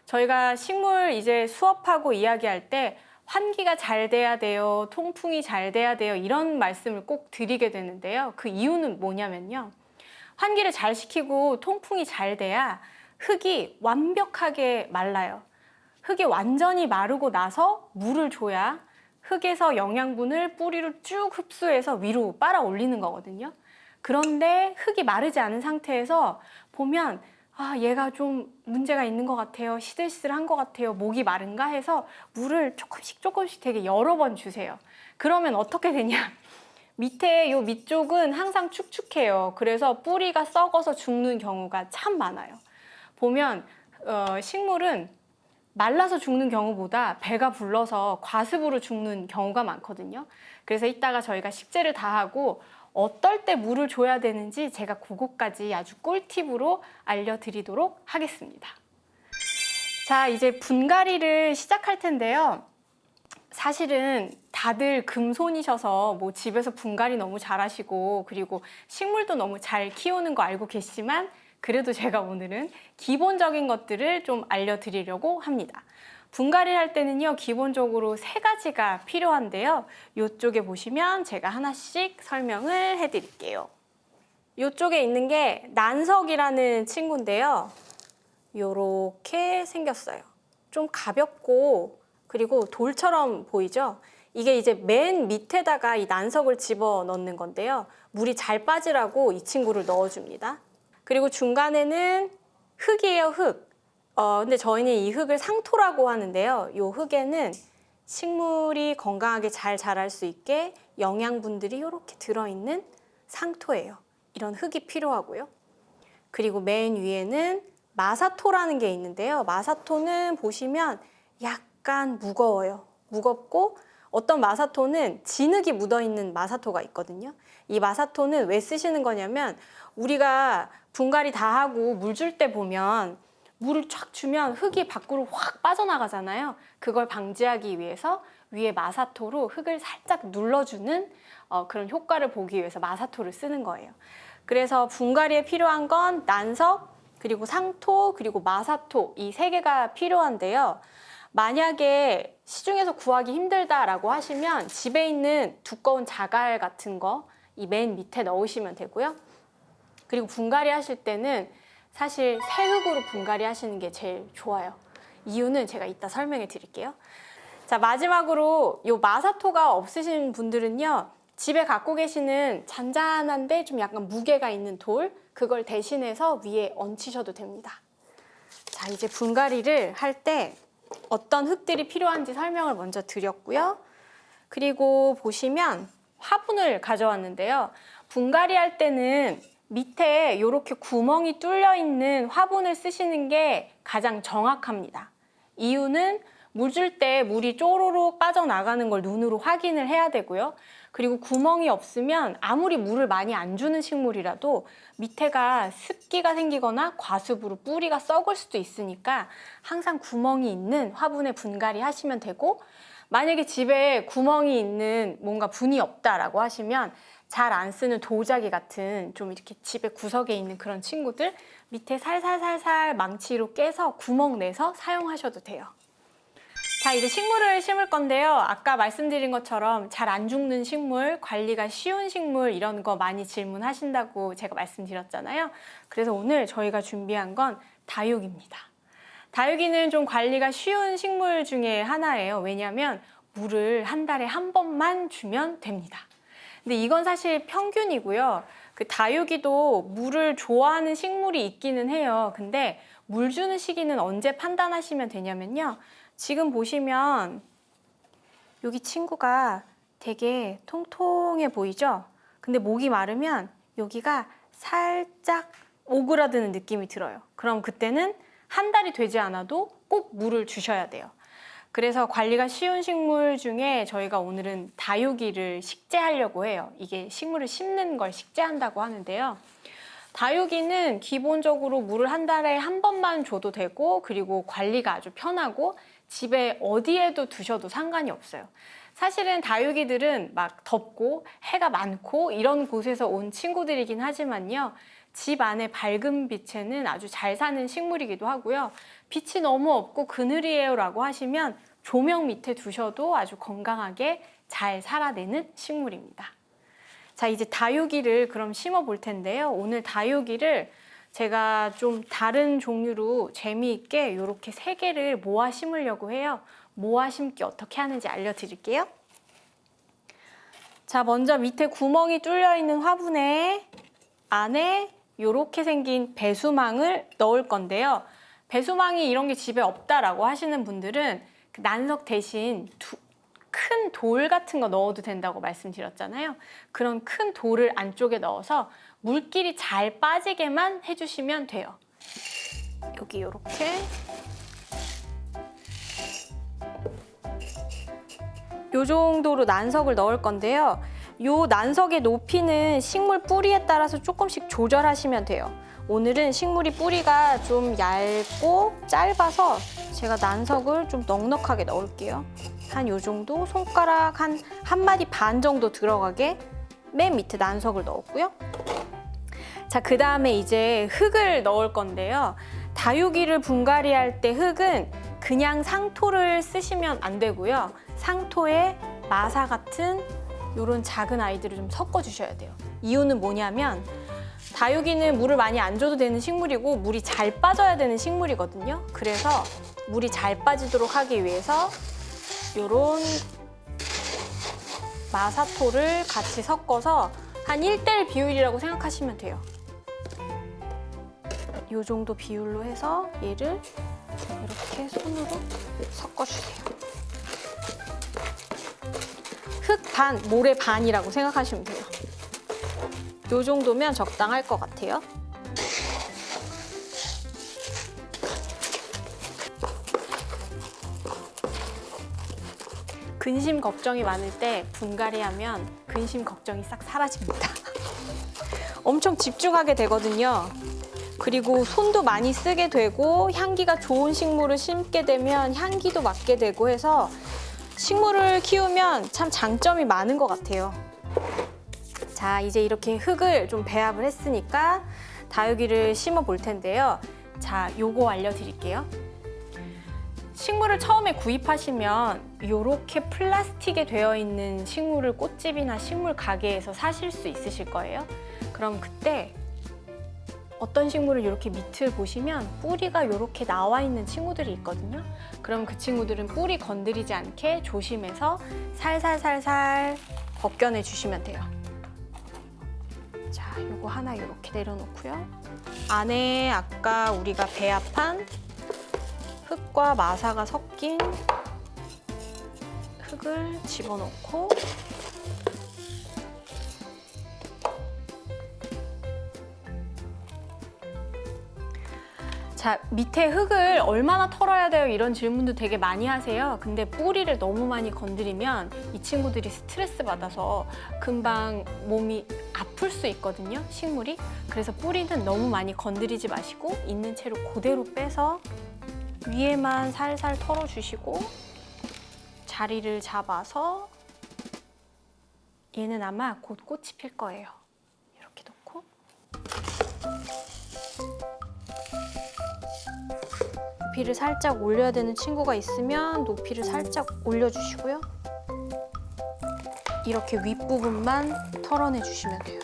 저희가 식물 이제 수업하고 이야기할 때 환기가 잘 돼야 돼요, 통풍이 잘 돼야 돼요, 이런 말씀을 꼭 드리게 되는데요. 그 이유는 뭐냐면요. 환기를 잘 시키고 통풍이 잘 돼야 흙이 완벽하게 말라요. 흙이 완전히 마르고 나서 물을 줘야 흙에서 영양분을 뿌리로 쭉 흡수해서 위로 빨아 올리는 거거든요. 그런데 흙이 마르지 않은 상태에서 보면 아, 얘가 좀 문제가 있는 것 같아요. 시들시들한 것 같아요. 목이 마른가 해서 물을 조금씩 되게 여러 번 주세요. 그러면 어떻게 되냐? 밑에 요 밑쪽은 항상 축축해요. 그래서 뿌리가 썩어서 죽는 경우가 참 많아요. 보면 식물은 말라서 죽는 경우보다 배가 불러서 과습으로 죽는 경우가 많거든요. 그래서 이따가 저희가 식재를 다 하고 어떨 때 물을 줘야 되는지 제가 그것까지 아주 꿀팁으로 알려드리도록 하겠습니다. 자, 이제 분갈이를 시작할 텐데요. 사실은 다들 금손이셔서 뭐 집에서 분갈이 너무 잘하시고 그리고 식물도 너무 잘 키우는 거 알고 계시지만 그래도 제가 오늘은 기본적인 것들을 좀 알려드리려고 합니다. 분갈이를 할 때는요, 기본적으로 3가지가 필요한데요. 이쪽에 보시면 제가 하나씩 설명을 해드릴게요. 이쪽에 있는 게 난석이라는 친구인데요. 이렇게 생겼어요. 좀 가볍고 그리고 돌처럼 보이죠? 이게 이제 맨 밑에다가 이 난석을 집어 넣는 건데요. 물이 잘 빠지라고 이 친구를 넣어줍니다. 그리고 중간에는 흙이에요, 흙. 근데 저희는 이 흙을 상토라고 하는데요. 이 흙에는 식물이 건강하게 잘 자랄 수 있게 영양분들이 이렇게 들어있는 상토예요. 이런 흙이 필요하고요. 그리고 맨 위에는 마사토라는 게 있는데요. 마사토는 보시면 약간 무거워요. 무겁고 어떤 마사토는 진흙이 묻어있는 마사토가 있거든요. 이 마사토는 왜 쓰시는 거냐면 우리가 분갈이 다 하고 물 줄 때 보면 물을 쫙 주면 흙이 밖으로 확 빠져나가잖아요. 그걸 방지하기 위해서 위에 마사토로 흙을 살짝 눌러주는 그런 효과를 보기 위해서 마사토를 쓰는 거예요. 그래서 분갈이에 필요한 건 난석, 그리고 상토, 그리고 마사토 이 3개가 필요한데요. 만약에 시중에서 구하기 힘들다라고 하시면 집에 있는 두꺼운 자갈 같은 거 이 맨 밑에 넣으시면 되고요. 그리고 분갈이 하실 때는 사실 새흙으로 분갈이 하시는 게 제일 좋아요. 이유는 제가 이따 설명해 드릴게요. 자, 마지막으로 요 마사토가 없으신 분들은요. 집에 갖고 계시는 잔잔한데 좀 약간 무게가 있는 돌 그걸 대신해서 위에 얹히셔도 됩니다. 자, 이제 분갈이를 할 때 어떤 흙들이 필요한지 설명을 먼저 드렸고요. 그리고 보시면 화분을 가져왔는데요. 분갈이 할 때는 밑에 이렇게 구멍이 뚫려 있는 화분을 쓰시는 게 가장 정확합니다. 이유는 물 줄 때 물이 쪼로록 빠져나가는 걸 눈으로 확인을 해야 되고요. 그리고 구멍이 없으면 아무리 물을 많이 안 주는 식물이라도 밑에가 습기가 생기거나 과습으로 뿌리가 썩을 수도 있으니까 항상 구멍이 있는 화분에 분갈이 하시면 되고, 만약에 집에 구멍이 있는 뭔가 분이 없다라고 하시면 잘 안 쓰는 도자기 같은 좀 이렇게 집에 구석에 있는 그런 친구들 밑에 살살살살 망치로 깨서 구멍 내서 사용하셔도 돼요. 자, 이제 식물을 심을 건데요. 아까 말씀드린 것처럼 잘 안 죽는 식물, 관리가 쉬운 식물 이런 거 많이 질문하신다고 제가 말씀드렸잖아요. 그래서 오늘 저희가 준비한 건 다육입니다. 다육이는 좀 관리가 쉬운 식물 중에 하나예요. 왜냐하면 물을 한 달에 한 번만 주면 됩니다. 근데 이건 사실 평균이고요. 그 다육이도 물을 좋아하는 식물이 있기는 해요. 근데 물 주는 시기는 언제 판단하시면 되냐면요. 지금 보시면 여기 친구가 되게 통통해 보이죠? 근데 목이 마르면 여기가 살짝 오그라드는 느낌이 들어요. 그럼 그때는 한 달이 되지 않아도 꼭 물을 주셔야 돼요. 그래서 관리가 쉬운 식물 중에 저희가 오늘은 다육이를 식재하려고 해요. 이게 식물을 심는 걸 식재한다고 하는데요. 다육이는 기본적으로 물을 한 달에 한 번만 줘도 되고, 그리고 관리가 아주 편하고 집에 어디에도 두셔도 상관이 없어요. 사실은 다육이들은 막 덥고 해가 많고 이런 곳에서 온 친구들이긴 하지만요. 집 안에 밝은 빛에는 아주 잘 사는 식물이기도 하고요. 빛이 너무 없고 그늘이에요 라고 하시면 조명 밑에 두셔도 아주 건강하게 잘 살아내는 식물입니다. 자, 이제 다육이를 그럼 심어 볼 텐데요. 오늘 다육이를 제가 좀 다른 종류로 재미있게 이렇게 3개를 모아 심으려고 해요. 모아 심기 어떻게 하는지 알려드릴게요. 자, 먼저 밑에 구멍이 뚫려 있는 화분에 안에 이렇게 생긴 배수망을 넣을 건데요. 배수망이 이런 게 집에 없다라고 하시는 분들은 그 난석 대신 큰 돌 같은 거 넣어도 된다고 말씀드렸잖아요. 그런 큰 돌을 안쪽에 넣어서 물길이 잘 빠지게만 해주시면 돼요. 여기 이렇게 요 정도로 난석을 넣을 건데요. 요 난석의 높이는 식물 뿌리에 따라서 조금씩 조절하시면 돼요. 오늘은 식물이 뿌리가 좀 얇고 짧아서 제가 난석을 좀 넉넉하게 넣을게요. 한 요 정도, 손가락 한 마디 반 정도 들어가게 맨 밑에 난석을 넣었고요. 자, 그 다음에 이제 흙을 넣을 건데요. 다육이를 분갈이 할 때 흙은 그냥 상토를 쓰시면 안 되고요. 상토에 마사 같은 이런 작은 아이들을 좀 섞어 주셔야 돼요. 이유는 뭐냐면 다육이는 물을 많이 안 줘도 되는 식물이고 물이 잘 빠져야 되는 식물이거든요. 그래서 물이 잘 빠지도록 하기 위해서 이런 마사토를 같이 섞어서 한 1:1 비율이라고 생각하시면 돼요. 이 정도 비율로 해서 얘를 이렇게 손으로 섞어주세요. 흙 반, 모래 반이라고 생각하시면 돼요. 이 정도면 적당할 것 같아요. 근심 걱정이 많을 때 분갈이 하면 근심 걱정이 싹 사라집니다. 엄청 집중하게 되거든요. 그리고 손도 많이 쓰게 되고 향기가 좋은 식물을 심게 되면 향기도 맡게 되고 해서 식물을 키우면 참 장점이 많은 것 같아요. 자, 이제 이렇게 흙을 좀 배합을 했으니까 다육이를 심어 볼 텐데요. 자, 요거 알려드릴게요. 식물을 처음에 구입하시면 이렇게 플라스틱에 되어 있는 식물을 꽃집이나 식물 가게에서 사실 수 있으실 거예요. 그럼 그때 어떤 식물을 이렇게 밑을 보시면 뿌리가 이렇게 나와 있는 친구들이 있거든요. 그럼 그 친구들은 뿌리 건드리지 않게 조심해서 살살살살 벗겨내 주시면 돼요. 자, 요거 하나 이렇게 내려놓고요. 안에 아까 우리가 배합한 흙과 마사가 섞인 흙을 집어넣고 자, 밑에 흙을 얼마나 털어야 돼요? 이런 질문도 되게 많이 하세요. 근데 뿌리를 너무 많이 건드리면 이 친구들이 스트레스 받아서 금방 몸이 아플 수 있거든요, 식물이. 그래서 뿌리는 너무 많이 건드리지 마시고 있는 채로 그대로 빼서 위에만 살살 털어주시고 자리를 잡아서 얘는 아마 곧 꽃이 필 거예요. 이렇게 놓고 높이를 살짝 올려야 되는 친구가 있으면 높이를 살짝 올려주시고요. 이렇게 윗부분만 털어내 주시면 돼요.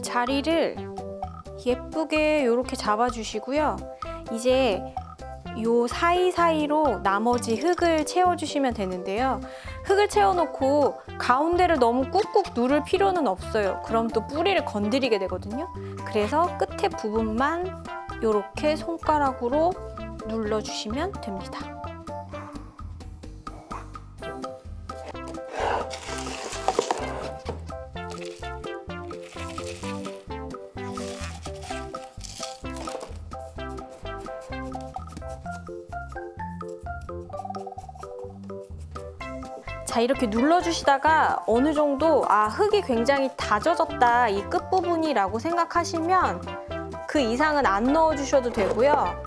자리를 예쁘게 이렇게 잡아주시고요. 이제 요 사이사이로 나머지 흙을 채워주시면 되는데요. 흙을 채워놓고 가운데를 너무 꾹꾹 누를 필요는 없어요. 그럼 또 뿌리를 건드리게 되거든요. 그래서 끝에 부분만 이렇게 손가락으로 눌러주시면 됩니다. 자, 이렇게 눌러주시다가 어느 정도 흙이 굉장히 다져졌다, 이 끝부분이라고 생각하시면 그 이상은 안 넣어주셔도 되고요.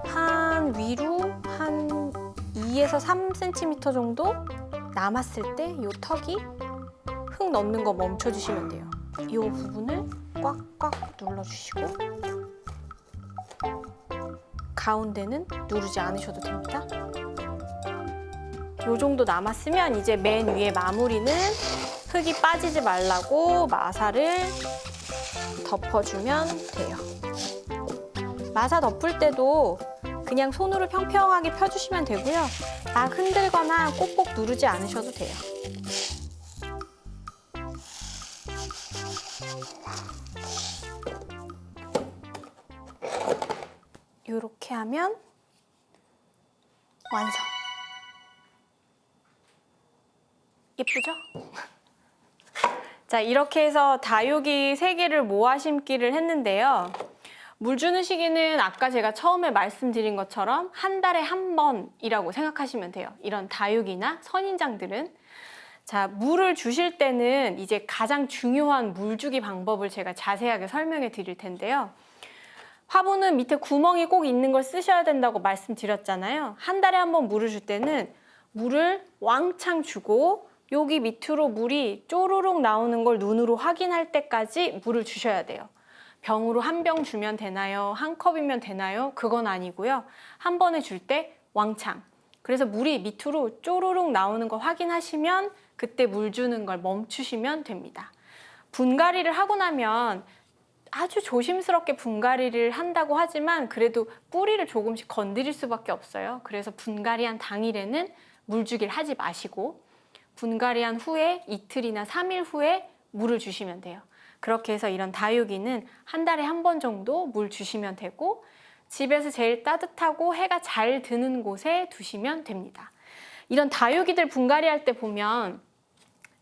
한 위로 한 2에서 3cm 정도 남았을 때 이 턱이 흙 넣는 거 멈춰주시면 돼요. 이 부분을 꽉꽉 눌러주시고 가운데는 누르지 않으셔도 됩니다. 요 정도 남았으면 이제 맨 위에 마무리는 흙이 빠지지 말라고 마사를 덮어주면 돼요. 마사 덮을 때도 그냥 손으로 평평하게 펴주시면 되고요. 막 흔들거나 꼭꼭 누르지 않으셔도 돼요. 이렇게 하면 완성. 예쁘죠? 자, 이렇게 해서 다육이 3개를 모아 심기를 했는데요. 물 주는 시기는 아까 제가 처음에 말씀드린 것처럼 한 달에 한 번이라고 생각하시면 돼요. 이런 다육이나 선인장들은. 자, 물을 주실 때는 이제 가장 중요한 물 주기 방법을 제가 자세하게 설명해 드릴 텐데요. 화분은 밑에 구멍이 꼭 있는 걸 쓰셔야 된다고 말씀드렸잖아요. 한 달에 한 번 물을 줄 때는 물을 왕창 주고 여기 밑으로 물이 쪼르륵 나오는 걸 눈으로 확인할 때까지 물을 주셔야 돼요. 병으로 한 병 주면 되나요? 한 컵이면 되나요? 그건 아니고요. 한 번에 줄 때 왕창. 그래서 물이 밑으로 쪼르륵 나오는 거 확인하시면 그때 물 주는 걸 멈추시면 됩니다. 분갈이를 하고 나면 아주 조심스럽게 분갈이를 한다고 하지만 그래도 뿌리를 조금씩 건드릴 수밖에 없어요. 그래서 분갈이한 당일에는 물주기를 하지 마시고 분갈이한 후에 이틀이나 3일 후에 물을 주시면 돼요. 그렇게 해서 이런 다육이는 한 달에 한 번 정도 물 주시면 되고 집에서 제일 따뜻하고 해가 잘 드는 곳에 두시면 됩니다. 이런 다육이들 분갈이할 때 보면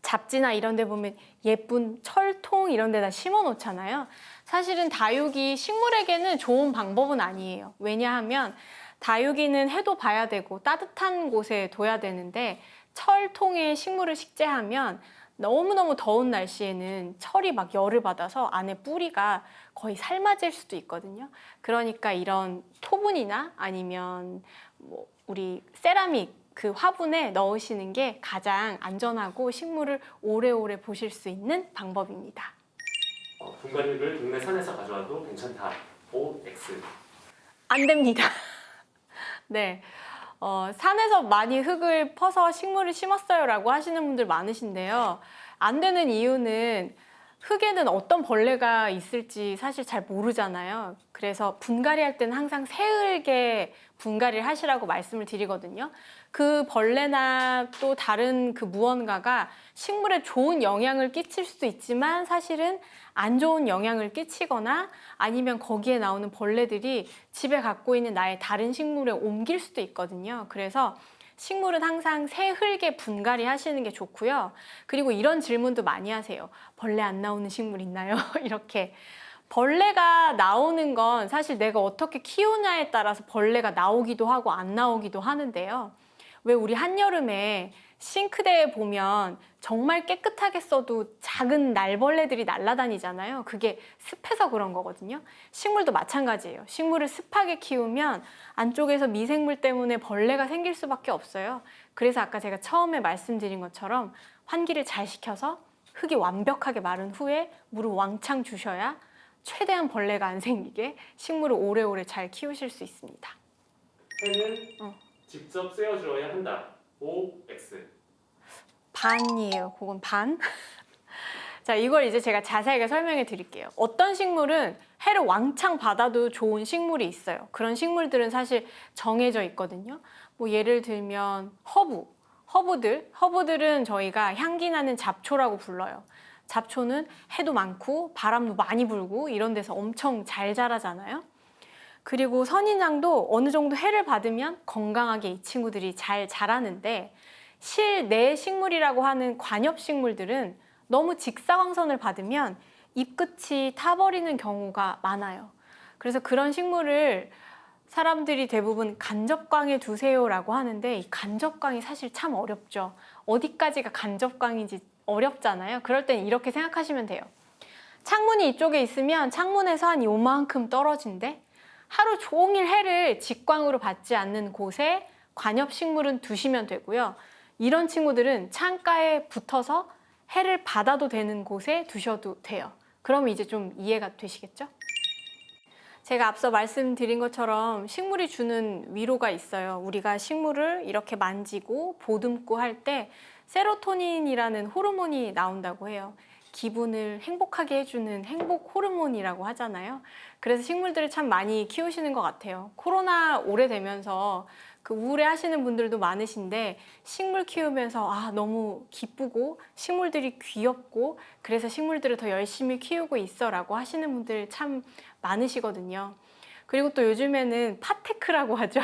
잡지나 이런 데 보면 예쁜 철통 이런 데다 심어 놓잖아요. 사실은 다육이 식물에게는 좋은 방법은 아니에요. 왜냐하면 다육이는 해도 봐야 되고 따뜻한 곳에 둬야 되는데 철통에 식물을 식재하면 너무너무 더운 날씨에는 철이 막 열을 받아서 안에 뿌리가 거의 삶아질 수도 있거든요. 그러니까 이런 토분이나 아니면 뭐 우리 세라믹 그 화분에 넣으시는 게 가장 안전하고 식물을 오래오래 보실 수 있는 방법입니다. 분갈이를 동네 산에서 가져와도 괜찮다. OX. 안 됩니다. 네. 산에서 많이 흙을 퍼서 식물을 심었어요 라고 하시는 분들 많으신데요. 안 되는 이유는 흙에는 어떤 벌레가 있을지 사실 잘 모르잖아요. 그래서 분갈이 할 때는 항상 새흙에 분갈이를 하시라고 말씀을 드리거든요. 그 벌레나 또 다른 그 무언가가 식물에 좋은 영향을 끼칠 수도 있지만 사실은 안 좋은 영향을 끼치거나 아니면 거기에 나오는 벌레들이 집에 갖고 있는 나의 다른 식물에 옮길 수도 있거든요. 그래서 식물은 항상 새 흙에 분갈이 하시는 게 좋고요. 그리고 이런 질문도 많이 하세요. 벌레 안 나오는 식물 있나요? 이렇게. 벌레가 나오는 건 사실 내가 어떻게 키우냐에 따라서 벌레가 나오기도 하고 안 나오기도 하는데요. 왜 우리 한여름에 싱크대에 보면 정말 깨끗하게 써도 작은 날벌레들이 날아다니잖아요. 그게 습해서 그런 거거든요. 식물도 마찬가지예요. 식물을 습하게 키우면 안쪽에서 미생물 때문에 벌레가 생길 수밖에 없어요. 그래서 아까 제가 처음에 말씀드린 것처럼 환기를 잘 시켜서 흙이 완벽하게 마른 후에 물을 왕창 주셔야 최대한 벌레가 안 생기게 식물을 오래오래 잘 키우실 수 있습니다. 해는 직접 쐬어주어야 한다. O, X. 반이에요. 그건 반. 자, 이걸 이제 제가 자세하게 설명해 드릴게요. 어떤 식물은 해를 왕창 받아도 좋은 식물이 있어요. 그런 식물들은 사실 정해져 있거든요. 뭐 예를 들면 허브들은 저희가 향기 나는 잡초라고 불러요. 잡초는 해도 많고 바람도 많이 불고 이런 데서 엄청 잘 자라잖아요. 그리고 선인장도 어느 정도 해를 받으면 건강하게 이 친구들이 잘 자라는데 실내 식물이라고 하는 관엽식물들은 너무 직사광선을 받으면 잎끝이 타버리는 경우가 많아요. 그래서 그런 식물을 사람들이 대부분 간접광에 두세요라고 하는데 이 간접광이 사실 참 어렵죠. 어디까지가 간접광인지 어렵잖아요. 그럴 땐 이렇게 생각하시면 돼요. 창문이 이쪽에 있으면 창문에서 한 요만큼 떨어진데 하루 종일 해를 직광으로 받지 않는 곳에 관엽식물은 두시면 되고요. 이런 친구들은 창가에 붙어서 해를 받아도 되는 곳에 두셔도 돼요. 그러면 이제 좀 이해가 되시겠죠? 제가 앞서 말씀드린 것처럼 식물이 주는 위로가 있어요. 우리가 식물을 이렇게 만지고 보듬고 할 때 세로토닌이라는 호르몬이 나온다고 해요. 기분을 행복하게 해주는 행복 호르몬이라고 하잖아요. 그래서 식물들을 참 많이 키우시는 것 같아요. 코로나 오래되면서 그 우울해하시는 분들도 많으신데 식물 키우면서 너무 기쁘고 식물들이 귀엽고 그래서 식물들을 더 열심히 키우고 있어라고 하시는 분들 참 많으시거든요. 그리고 또 요즘에는 파테크라고 하죠.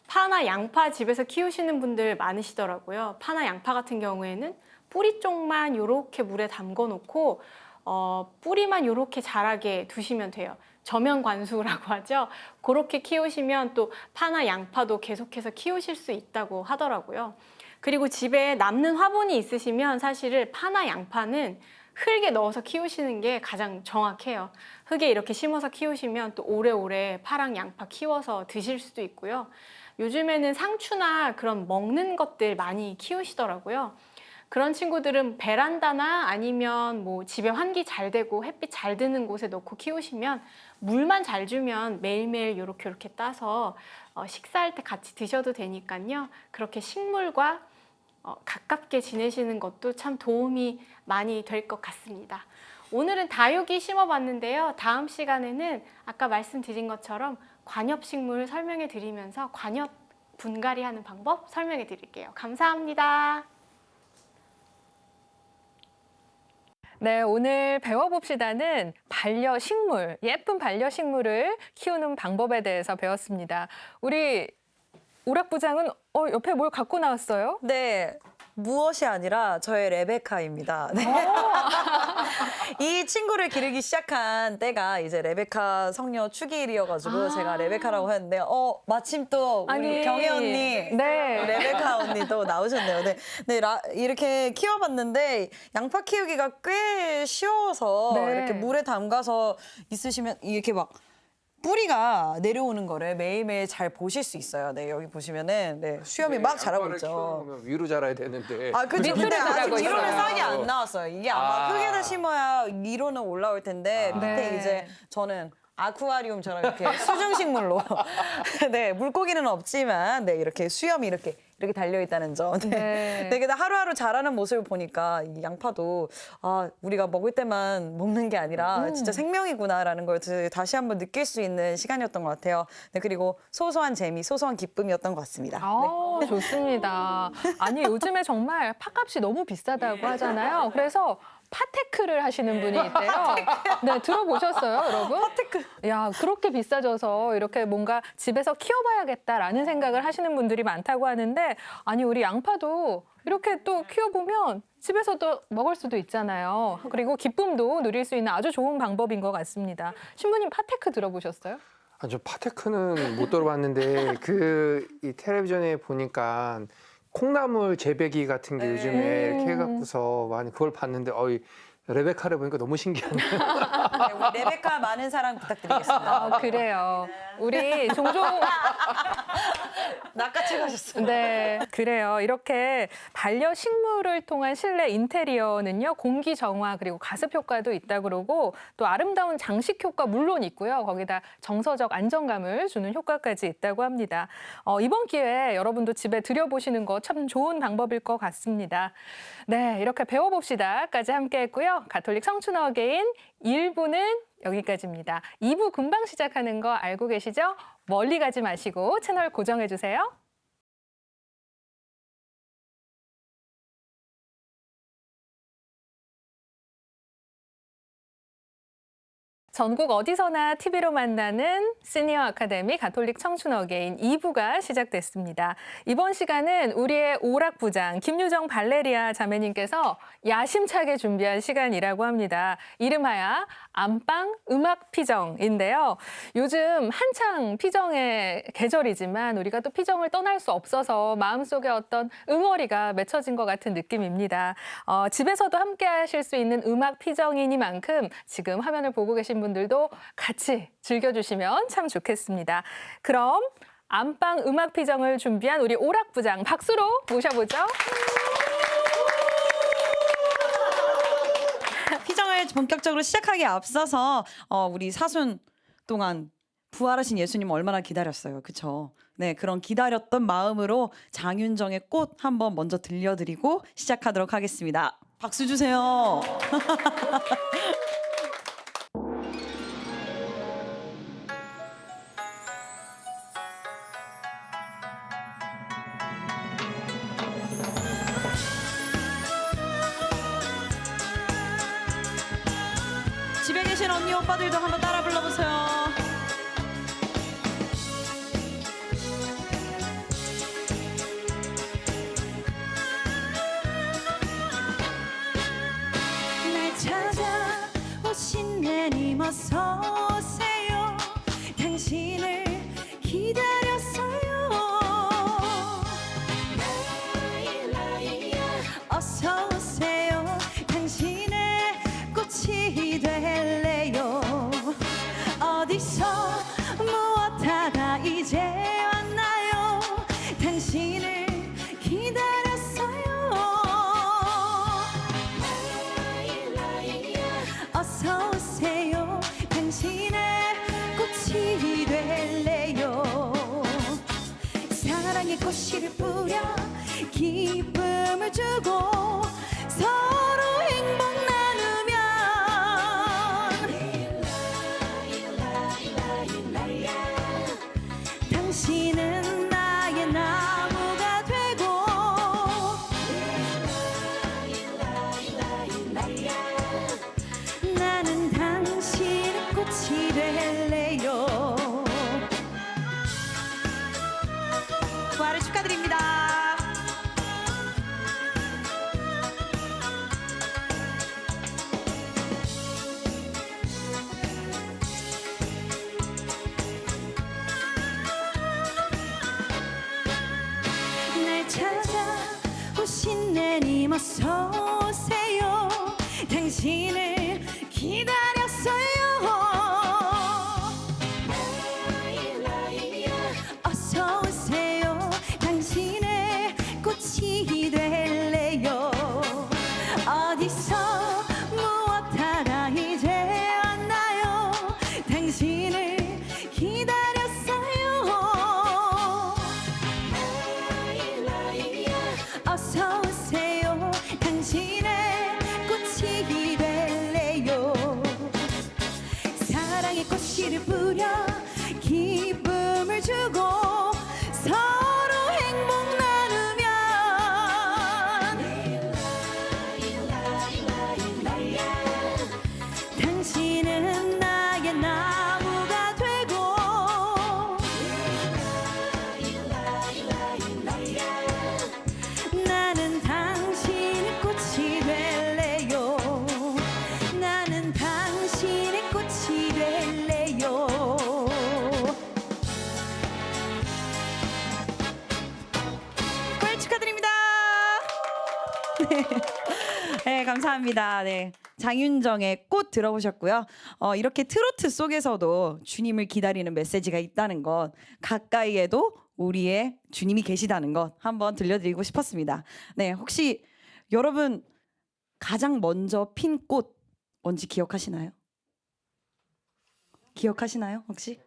파나 양파 집에서 키우시는 분들 많으시더라고요. 파나 양파 같은 경우에는 뿌리 쪽만 이렇게 물에 담궈 놓고 뿌리만 이렇게 자라게 두시면 돼요. 저면 관수라고 하죠. 그렇게 키우시면 또 파나 양파도 계속해서 키우실 수 있다고 하더라고요. 그리고 집에 남는 화분이 있으시면 사실은 파나 양파는 흙에 넣어서 키우시는 게 가장 정확해요. 흙에 이렇게 심어서 키우시면 또 오래오래 파랑 양파 키워서 드실 수도 있고요. 요즘에는 상추나 그런 먹는 것들 많이 키우시더라고요. 그런 친구들은 베란다나 아니면 뭐 집에 환기 잘 되고 햇빛 잘 드는 곳에 넣고 키우시면 물만 잘 주면 매일매일 이렇게 따서 식사할 때 같이 드셔도 되니까요. 그렇게 식물과 가깝게 지내시는 것도 참 도움이 많이 될 것 같습니다. 오늘은 다육이 심어봤는데요. 다음 시간에는 아까 말씀드린 것처럼 관엽식물 설명해 드리면서 관엽 분갈이하는 방법 설명해 드릴게요. 감사합니다. 네, 오늘 배워봅시다는 반려식물, 예쁜 반려식물을 키우는 방법에 대해서 배웠습니다. 우리 오락부장은 옆에 뭘 갖고 나왔어요? 네. 무엇이 아니라 저의 레베카입니다. 네. 이 친구를 기르기 시작한 때가 이제 레베카 성녀 축일이어가지고 제가 레베카라고 했는데 마침 또 우리 경혜 언니, 네. 레베카 언니도 나오셨네요. 네, 이렇게 키워봤는데 양파 키우기가 꽤 쉬워서 네. 이렇게 물에 담가서 있으시면 이렇게 막 뿌리가 내려오는 거를 매일매일 잘 보실 수 있어요. 네, 여기 보시면은 수염이 막 자라고 있죠. 위로 자라야 되는데. 그렇죠. 근데 아직 자라고 위로는 있어요. 싹이 안 나왔어요. 이게 아마 흙에다 심어야 위로는 올라올 텐데 밑에 네. 이제 저는 아쿠아리움처럼 이렇게 수중식물로 네, 물고기는 없지만 이렇게 수염이 이렇게 이렇게 달려 있다는 점. 네. 되게 하루하루 자라는 모습을 보니까 이 양파도 우리가 먹을 때만 먹는 게 아니라 진짜 생명이구나라는 걸 다시 한번 느낄 수 있는 시간이었던 것 같아요. 네, 그리고 소소한 재미, 소소한 기쁨이었던 것 같습니다. 네. 좋습니다. 아니 요즘에 정말 팥값이 너무 비싸다고 하잖아요. 그래서 팥테크를 하시는 분이 있대요. 네, 들어보셨어요, 여러분? 팥테크. 야, 그렇게 비싸져서 이렇게 뭔가 집에서 키워봐야겠다라는 생각을 하시는 분들이 많다고 하는데, 아니 우리 양파도 이렇게 또 키워보면 집에서도 먹을 수도 있잖아요. 그리고 기쁨도 누릴 수 있는 아주 좋은 방법인 것 같습니다. 신부님 팥테크 들어보셨어요? 저 파테크는 못 들어봤는데 이 텔레비전에 보니까 콩나물 재배기 같은 게 요즘에 이렇게 해갖고서 많이 그걸 봤는데 레베카를 보니까 너무 신기하네요. 네, 우리 레베카 많은 사랑 부탁드리겠습니다. 그래요. 우리 종종 낚아채 가셨어요. 네, 그래요. 이렇게 반려식물을 통한 실내 인테리어는요, 공기 정화 그리고 가습 효과도 있다 그러고 또 아름다운 장식 효과 물론 있고요. 거기다 정서적 안정감을 주는 효과까지 있다고 합니다. 이번 기회에 여러분도 집에 들여보시는 거 참 좋은 방법일 것 같습니다. 네, 이렇게 배워봅시다까지 함께했고요. 가톨릭 성춘 어게인 1부는 여기까지입니다. 2부 금방 시작하는 거 알고 계시죠? 멀리 가지 마시고 채널 고정해 주세요. 전국 어디서나 TV로 만나는 시니어 아카데미 가톨릭 청춘 어게인 2부가 시작됐습니다. 이번 시간은 우리의 오락부장 김유정 발레리아 자매님께서 야심차게 준비한 시간이라고 합니다. 이름하여 안방 음악 피정인데요. 요즘 한창 피정의 계절이지만 우리가 또 피정을 떠날 수 없어서 마음속에 어떤 응어리가 맺혀진 것 같은 느낌입니다. 집에서도 함께 하실 수 있는 음악 피정이니만큼 지금 화면을 보고 계신 분들도 같이 즐겨주시면 참 좋겠습니다. 그럼 안방 음악 피정을 준비한 우리 오락부장 박수로 모셔보죠. 피정을 본격적으로 시작하기에 앞서서 우리 사순 동안 부활하신 예수님 얼마나 기다렸어요. 그렇죠? 네, 그런 기다렸던 마음으로 장윤정의 꽃 한번 먼저 들려드리고 시작하도록 하겠습니다. 박수 주세요. 집에 계신 언니 오빠들도 한번 따라 불러보세요. 날 찾아오신 내님 어서 오세요. 당신을 기다렸어요. 어서 오세요. 당신의 꽃이 될래요. 어디서 무엇하다 이제 왔나요. 당신을 기다렸어요. 어서 오세요. 당신의 꽃이 될래요. 사랑의 꽃씨를 뿌려 기쁨을 주고 서로 행복 나누면 당신은 나의 나무가 되고 나는 당신의 꽃이 될래요. 부활을 축하드립니다. 날 찾아오신 내님 어서 오세요. 당신을 기다렸어요. 어서 오세요. 당신의 꽃이 될래요. 어디서 무엇하다 이제 왔나요. 당신을 기다렸어요. 감사합니다. 네. 장윤정의 꽃 들어보셨고요. 이렇게 트로트 속에서도 주님을 기다리는 메시지가 있다는 것, 가까이에도 우리의 주님이 계시다는 것 한번 들려드리고 싶었습니다. 네, 혹시 여러분 가장 먼저 핀 꽃 뭔지 기억하시나요? 기억하시나요, 혹시?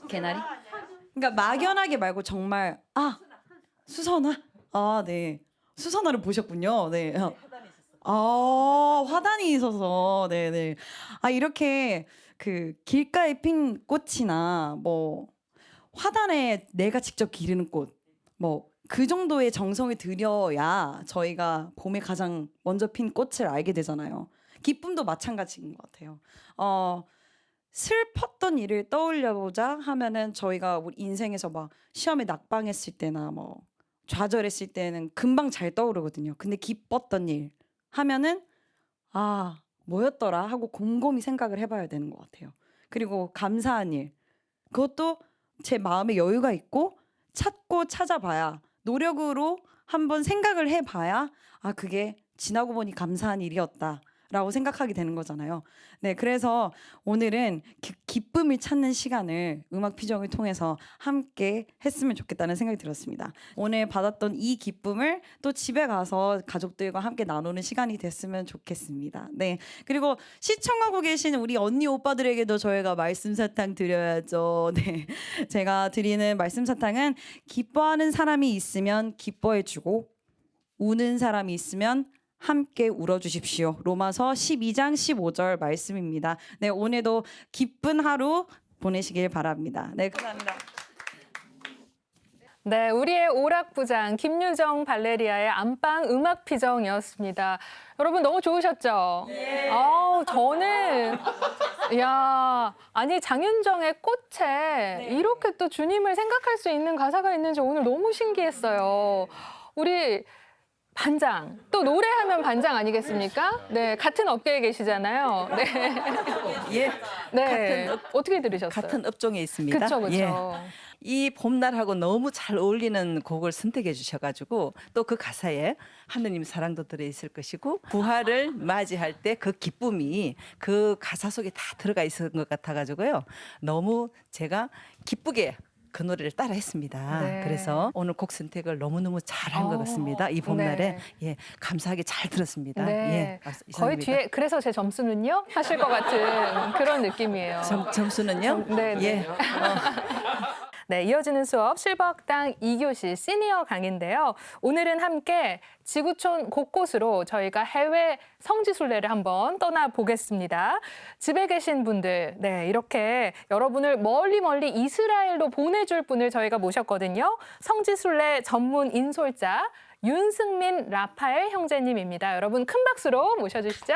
개나리? 그러니까 막연하게 말고 정말 수선화? 네. 수선화를 보셨군요. 네. 화단이 있어서. 네네. 이렇게 그 길가에 핀 꽃이나 뭐 화단에 내가 직접 기르는 꽃, 뭐 그 정도의 정성을 들여야 저희가 봄에 가장 먼저 핀 꽃을 알게 되잖아요. 기쁨도 마찬가지인 것 같아요. 슬펐던 일을 떠올려보자 하면은 저희가 우리 인생에서 막 시험에 낙방했을 때나 뭐 좌절했을 때는 금방 잘 떠오르거든요. 근데 기뻤던 일 하면은 뭐였더라 하고 곰곰이 생각을 해봐야 되는 것 같아요. 그리고 감사한 일, 그것도 제 마음에 여유가 있고 찾고 찾아봐야, 노력으로 한번 생각을 해봐야 그게 지나고 보니 감사한 일이었다라고 생각하게 되는 거잖아요. 네, 그래서 오늘은 기쁨을 찾는 시간을 음악 피정을 통해서 함께 했으면 좋겠다는 생각이 들었습니다. 오늘 받았던 이 기쁨을 또 집에 가서 가족들과 함께 나누는 시간이 됐으면 좋겠습니다. 네, 그리고 시청하고 계신 우리 언니 오빠들에게도 저희가 말씀 사탕 드려야죠. 네, 제가 드리는 말씀 사탕은 기뻐하는 사람이 있으면 기뻐해주고 우는 사람이 있으면 함께 울어주십시오. 로마서 12장 15절 말씀입니다. 네, 오늘도 기쁜 하루 보내시길 바랍니다. 네, 감사합니다. 네, 우리의 오락부장 김유정 발레리아의 안방 음악 피정이었습니다. 여러분 너무 좋으셨죠? 네. 저는 아니 장윤정의 꽃에 이렇게 또 주님을 생각할 수 있는 가사가 있는지 오늘 너무 신기했어요. 우리 반장, 또 노래하면 반장 아니겠습니까? 네, 같은 업계에 계시잖아요. 네. 예. 네. 어떻게 들으셨어요? 같은 업종에 있습니다. 그렇죠. 예. 이 봄날하고 너무 잘 어울리는 곡을 선택해 주셔가지고 또 그 가사에 하느님 사랑도 들어있을 것이고 부활을 맞이할 때 그 기쁨이 그 가사 속에 다 들어가 있는 것 같아가지고요. 너무 제가 기쁘게 그 노래를 따라 했습니다. 네. 그래서 오늘 곡 선택을 너무너무 잘한 것 같습니다. 이 봄날에 네. 감사하게 잘 들었습니다. 네. 예, 거의 뒤에 그래서 제 점수는요? 하실 것 같은 그런 느낌이에요. 점수는요? 네. 예. 네, 이어지는 수업 실버학당 2교시 시니어 강의인데요. 오늘은 함께 지구촌 곳곳으로 저희가 해외 성지순례를 한번 떠나보겠습니다. 집에 계신 분들, 네, 이렇게 여러분을 멀리 이스라엘로 보내줄 분을 저희가 모셨거든요. 성지순례 전문 인솔자 윤승민 라파엘 형제님입니다. 여러분 큰 박수로 모셔주시죠.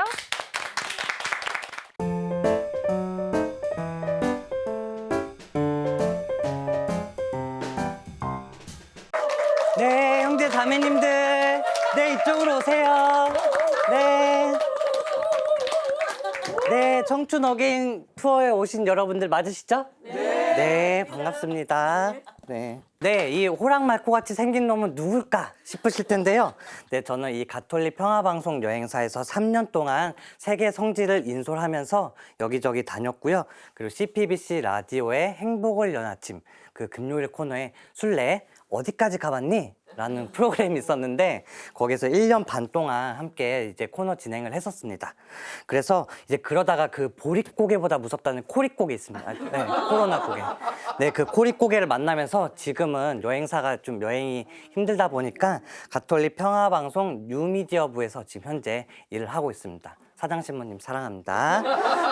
네, 형제 자매님들, 네, 이쪽으로 오세요. 네, 청춘 어게인 투어에 오신 여러분들 맞으시죠? 네, 반갑습니다. 네, 이 호랑말코 같이 생긴 놈은 누굴까 싶으실 텐데요. 네, 저는 이 가톨릭 평화방송 여행사에서 3년 동안 세계 성지를 인솔하면서 여기저기 다녔고요. 그리고 CPBC 라디오의 행복을 연아침, 그 금요일 코너에 순례 어디까지 가봤니? 라는 프로그램이 있었는데 거기서 1년 반 동안 함께 이제 코너 진행을 했었습니다. 그래서 이제 그러다가 그 보릿고개보다 무섭다는 코릿고개 있습니다. 네, 코로나 고개. 네, 그 코릿고개를 만나면서 지금은 여행사가 좀 여행이 힘들다 보니까 가톨릭 평화방송 뉴미디어부에서 지금 현재 일을 하고 있습니다. 사장신부님 사랑합니다.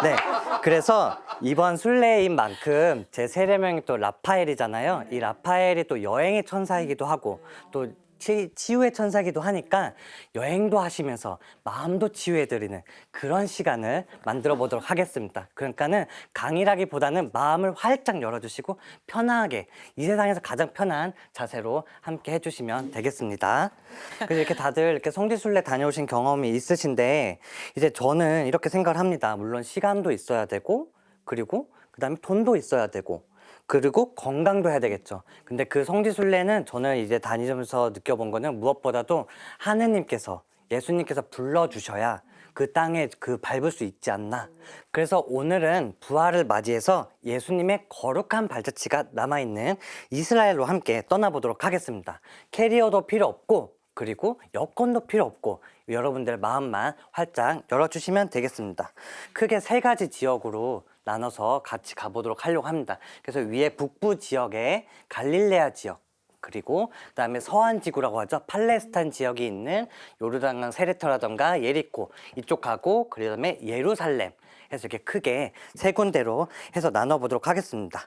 네, 그래서 이번 순례인 만큼 제 세례명이 또 라파엘이잖아요. 이 라파엘이 또 여행의 천사이기도 하고 또 치유의 천사기도 하니까 여행도 하시면서 마음도 치유해드리는 그런 시간을 만들어 보도록 하겠습니다. 그러니까는 강의라기보다는 마음을 활짝 열어주시고 편하게 이 세상에서 가장 편한 자세로 함께 해주시면 되겠습니다. 그래서 이렇게 다들 이렇게 성지순례 다녀오신 경험이 있으신데 이제 저는 이렇게 생각을 합니다. 물론 시간도 있어야 되고 그리고 그다음에 돈도 있어야 되고 그리고 건강도 해야 되겠죠. 근데 그 성지순례는 저는 이제 다니면서 느껴본 거는 무엇보다도 하느님께서 예수님께서 불러주셔야 그 땅에 밟을 수 있지 않나. 그래서 오늘은 부활을 맞이해서 예수님의 거룩한 발자취가 남아있는 이스라엘로 함께 떠나보도록 하겠습니다. 캐리어도 필요 없고 그리고 여권도 필요 없고 여러분들 마음만 활짝 열어주시면 되겠습니다. 크게 3가지 지역으로 나눠서 같이 가보도록 하려고 합니다. 그래서 위에 북부 지역에 갈릴레아 지역, 그리고 그다음에 서한 지구라고 하죠. 팔레스타인 지역이 있는 요르단강 세레터라던가 예리코 이쪽 가고, 그다음에 예루살렘 해서 이렇게 크게 3군데로 해서 나눠보도록 하겠습니다.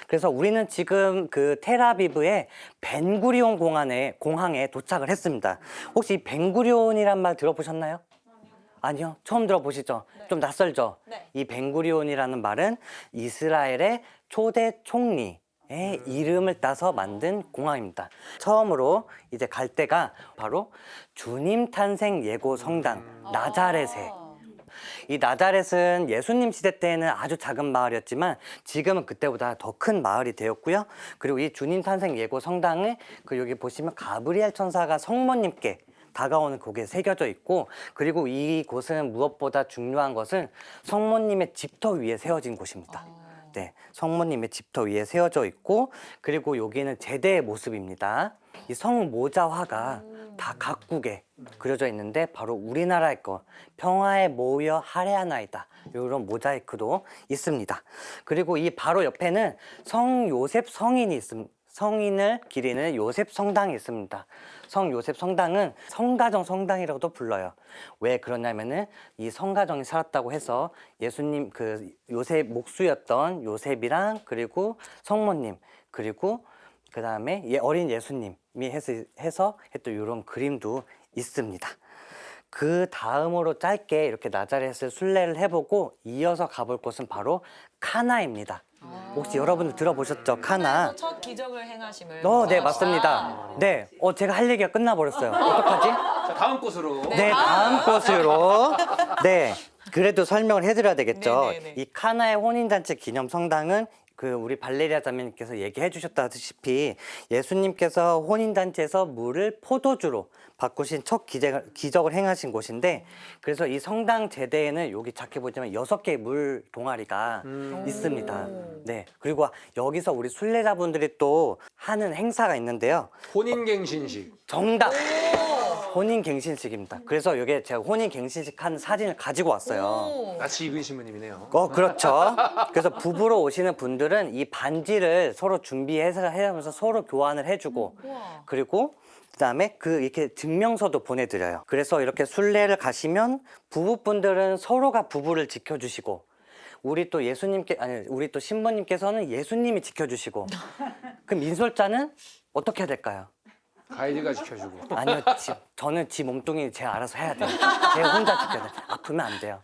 그래서 우리는 지금 그 텔아비브의 벤구리온 공항에 도착을 했습니다. 혹시 이 벤구리온이란 말 들어보셨나요? 아니요, 처음 들어보시죠? 좀 낯설죠? 이 벤구리온이라는 말은 이스라엘의 초대 총리의 이름을 따서 만든 공항입니다. 처음으로 이제 갈 때가 바로 주님 탄생 예고 성당 나자렛에, 이 나자렛은 예수님 시대 때는 아주 작은 마을이었지만 지금은 그때보다 더 큰 마을이 되었고요. 그리고 이 주님 탄생 예고 성당을 여기 보시면 가브리엘 천사가 성모님께 다가오는 곡에 새겨져 있고, 그리고 이곳은 무엇보다 중요한 것은 성모님의 집터 위에 세워진 곳입니다. 네, 성모님의 집터 위에 세워져 있고, 그리고 여기는 제대의 모습입니다. 이 성모자화가 다 각국에 그려져 있는데 바로 우리나라의 거 평화에 모여 할애하나이다, 이런 모자이크도 있습니다. 그리고 이 바로 옆에는 성 요셉 성인이 있습니다. 성인을 기리는 요셉 성당이 있습니다. 성 요셉 성당은 성가정 성당이라고도 불러요. 왜 그러냐면은 이 성가정이 살았다고 해서 예수님 요셉 목수였던 요셉이랑 그리고 성모님 그리고 그 다음에 어린 예수님이 해서 했던 이런 그림도 있습니다. 그 다음으로 짧게 이렇게 나자렛을 순례를 해보고 이어서 가볼 곳은 바로 카나입니다. 혹시 여러분들 들어보셨죠? 카나. 첫 기적을 행하심을. 네, 맞습니다. 네, 제가 할 얘기가 끝나버렸어요. 어떡하지? 자, 다음 곳으로. 네, 다음 곳으로. 네, 그래도 설명을 해드려야 되겠죠. 이 카나의 혼인잔치 기념 성당은 우리 발레리아 자매님께서 얘기해 주셨다시피 예수님께서 혼인잔치에서 물을 포도주로 바꾸신 첫 기적을 행하신 곳인데, 그래서 이 성당 제대에는 여기 작게 보시면 6개의 물 동아리가 있습니다. 네, 그리고 여기서 우리 순례자분들이 또 하는 행사가 있는데요. 혼인갱신식. 정답! 혼인갱신식입니다. 그래서 여기 제가 혼인갱신식 하는 사진을 가지고 왔어요. 낯이 익은 신부님이네요. 그렇죠. 그래서 부부로 오시는 분들은 이 반지를 서로 준비해서 하면서 서로 교환을 해주고, 그리고 그다음에 이렇게 증명서도 보내드려요. 그래서 이렇게 순례를 가시면 부부분들은 서로가 부부를 지켜주시고, 우리 또 우리 또 신부님께서는 예수님이 지켜주시고, 그럼 민솔자는 어떻게 해야 될까요? 가이드가 지켜주고. 아니요, 저는 지 몸뚱이 제가 알아서 해야 돼요. 제가 혼자 지켜야 돼요. 아프면 안 돼요.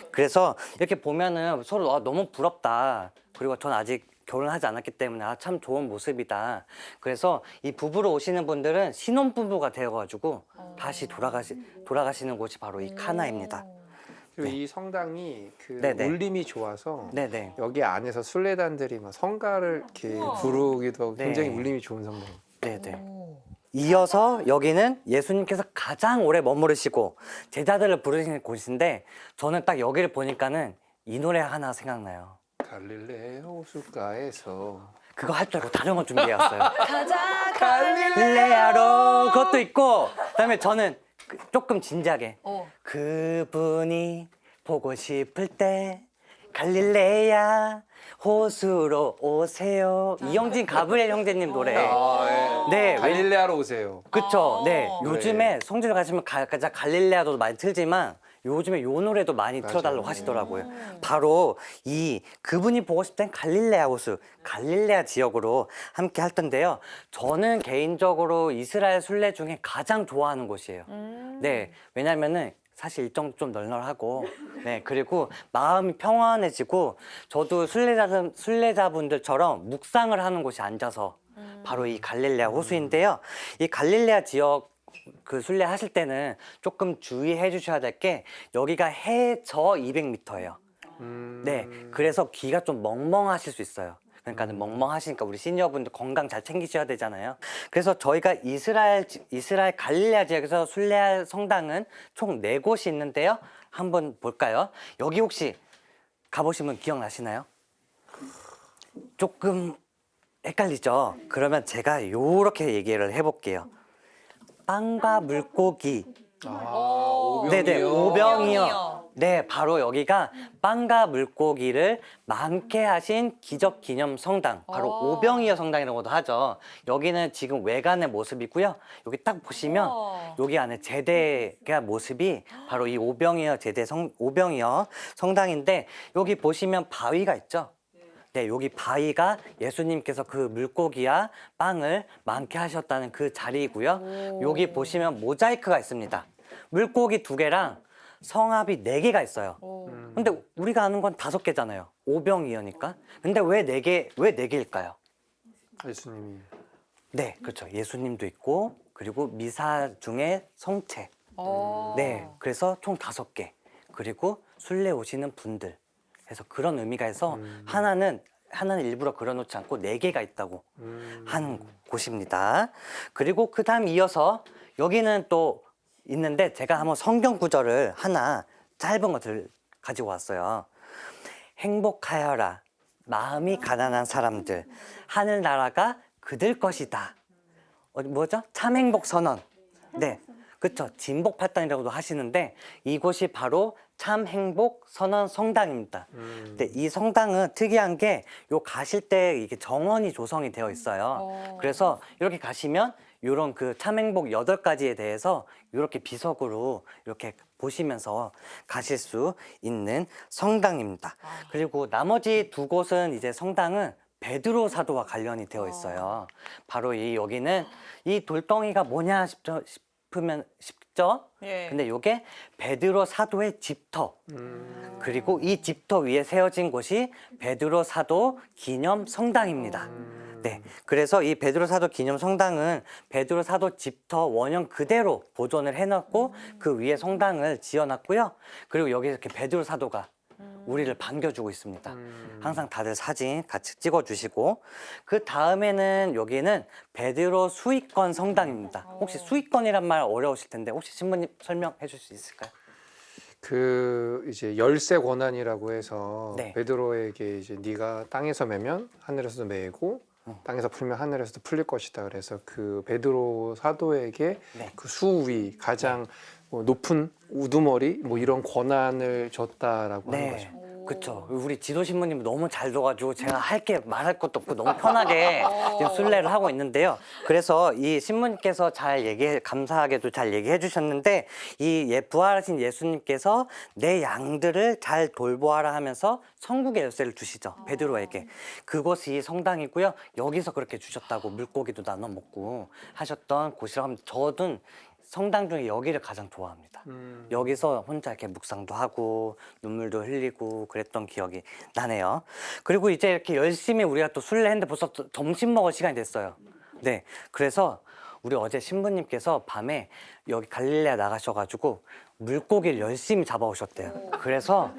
그래서 이렇게 보면은 서로 너무 부럽다. 그리고 전 아직 결혼하지 않았기 때문에 참 좋은 모습이다. 그래서 이 부부로 오시는 분들은 신혼부부가 되어가지고 다시 돌아가시는 곳이 바로 이 카나입니다. 그리고 이 성당이 네네. 울림이 좋아서 네네. 여기 안에서 순례단들이 막 성가를 이렇게 부르기도 하고 굉장히 네. 울림이 좋은 성당. 네네. 이어서 여기는 예수님께서 가장 오래 머무르시고 제자들을 부르시는 곳인데, 저는 딱 여기를 보니까는 이 노래 하나 생각나요. 갈릴레 호숫가에서. 그거 할 줄 알고 다른 거 준비해왔어요. 가자 갈릴레아로. 그것도 있고, 그다음에 저는 조금 진지하게 그분이 보고 싶을 때 갈릴레아 호수로 오세요. 이영진 가브리엘 형제님 노래. 네, 갈릴레아로 오세요. 그쵸. 네, 요즘에 성지를 가시면 갈릴레아도 많이 틀지만 요즘에 요 노래도 많이 틀어달라고 하시더라고요. 바로 그분이 보고 싶을 땐 갈릴레아 호수, 갈릴레아 지역으로 함께 할 텐데요. 저는 개인적으로 이스라엘 순례 중에 가장 좋아하는 곳이에요. 네, 왜냐면은 사실 일정 좀 널널하고, 네, 그리고 마음이 평안해지고, 저도 순례자분들처럼 묵상을 하는 곳이 앉아서 바로 이 갈릴레아 호수인데요. 이 갈릴레아 지역 순례 하실 때는 조금 주의해 주셔야 될 게, 여기가 해저 200m예요. 네, 그래서 귀가 좀 멍멍하실 수 있어요. 그러니까는 멍멍하시니까 우리 시니어분들 건강 잘 챙기셔야 되잖아요. 그래서 저희가 이스라엘 갈릴레아 지역에서 순례할 성당은 총 4곳이 있는데요. 한번 볼까요? 여기 혹시 가보신 분 기억나시나요? 조금 헷갈리죠? 그러면 제가 요렇게 얘기를 해볼게요. 빵과 물고기. 네네, 오병이어. 네, 바로 여기가 빵과 물고기를 많게 하신 기적 기념 성당, 바로 오병이어 성당이라고도 하죠. 여기는 지금 외관의 모습이고요. 여기 딱 보시면 여기 안에 제대가 모습이 바로 이 오병이어 오병이어 성당인데, 여기 보시면 바위가 있죠. 네, 여기 바위가 예수님께서 그 물고기와 빵을 많게 하셨다는 그 자리이고요. 여기 보시면 모자이크가 있습니다. 물고기 2개랑 성합이 4개가 있어요. 근데 우리가 아는 건 5개잖아요. 오병이어니까. 근데 왜 4개일까요? 예수님이. 네, 그렇죠. 예수님도 있고, 그리고 미사 중에 성체. 네, 그래서 총 5개. 그리고 순례 오시는 분들. 그래서 그런 의미가 해서 하나는 일부러 그려놓지 않고 4개가 있다고 하는 곳입니다. 그리고 그 다음 이어서 여기는 또 있는데, 제가 한번 성경 구절을 하나 짧은 것을 가지고 왔어요. 행복하여라 마음이 가난한 사람들, 하늘나라가 그들 것이다. 뭐죠? 참 행복 선언. 네, 그렇죠. 진복 8단이라고도 하시는데, 이곳이 바로 참 행복 선언 성당입니다. 근데 이 성당은 특이한 게 요 가실 때 이게 정원이 조성이 되어 있어요. 그래서 이렇게 가시면 이런 그 참 행복 8가지에 대해서 이렇게 비석으로 이렇게 보시면서 가실 수 있는 성당입니다. 그리고 나머지 2곳은 이제 성당은 베드로 사도와 관련이 되어 있어요. 바로 여기는 이 돌덩이가 뭐냐 싶으면 쉽죠? 예. 근데 이게 베드로 사도의 집터. 그리고 이 집터 위에 세워진 곳이 베드로 사도 기념 성당입니다. 네, 그래서 이 베드로 사도 기념 성당은 베드로 사도 집터 원형 그대로 보존을 해놨고, 그 위에 성당을 지어놨고요. 그리고 여기 이렇게 베드로 사도가 우리를 반겨주고 있습니다. 항상 다들 사진 같이 찍어주시고, 그 다음에는 여기는 베드로 수익권 성당입니다. 혹시 수익권이란 말 어려우실 텐데 혹시 신부님 설명해 줄 수 있을까요? 그 이제 열쇠 권한이라고 해서 네. 베드로에게 이제 네가 땅에서 매면 하늘에서도 매고 땅에서 풀면 하늘에서도 풀릴 것이다. 그래서 그 베드로 사도에게 네. 그 수위 가장 뭐 높은 우두머리 뭐 이런 권한을 줬다라고 하는 거죠. 그렇죠. 우리 지도 신부님 너무 잘 둬가지고 제가 말할 것도 없고 너무 편하게 지금 순례를 하고 있는데요. 그래서 이 신부님께서 감사하게도 잘 얘기해 주셨는데, 이 부활하신 예수님께서 내 양들을 잘 돌보아라 하면서 천국의 열쇠를 주시죠. 베드로에게. 그곳이 성당이고요. 여기서 그렇게 주셨다고 물고기도 나눠 먹고 하셨던 곳이라고 합니다. 저는 성당 중에 여기를 가장 좋아합니다. 여기서 혼자 이렇게 묵상도 하고 눈물도 흘리고 그랬던 기억이 나네요. 그리고 이제 이렇게 열심히 우리가 또 순례했는데 벌써 점심 먹을 시간이 됐어요. 네, 그래서 우리 어제 신부님께서 밤에 여기 갈릴레아 나가셔가지고 물고기를 열심히 잡아오셨대요. 그래서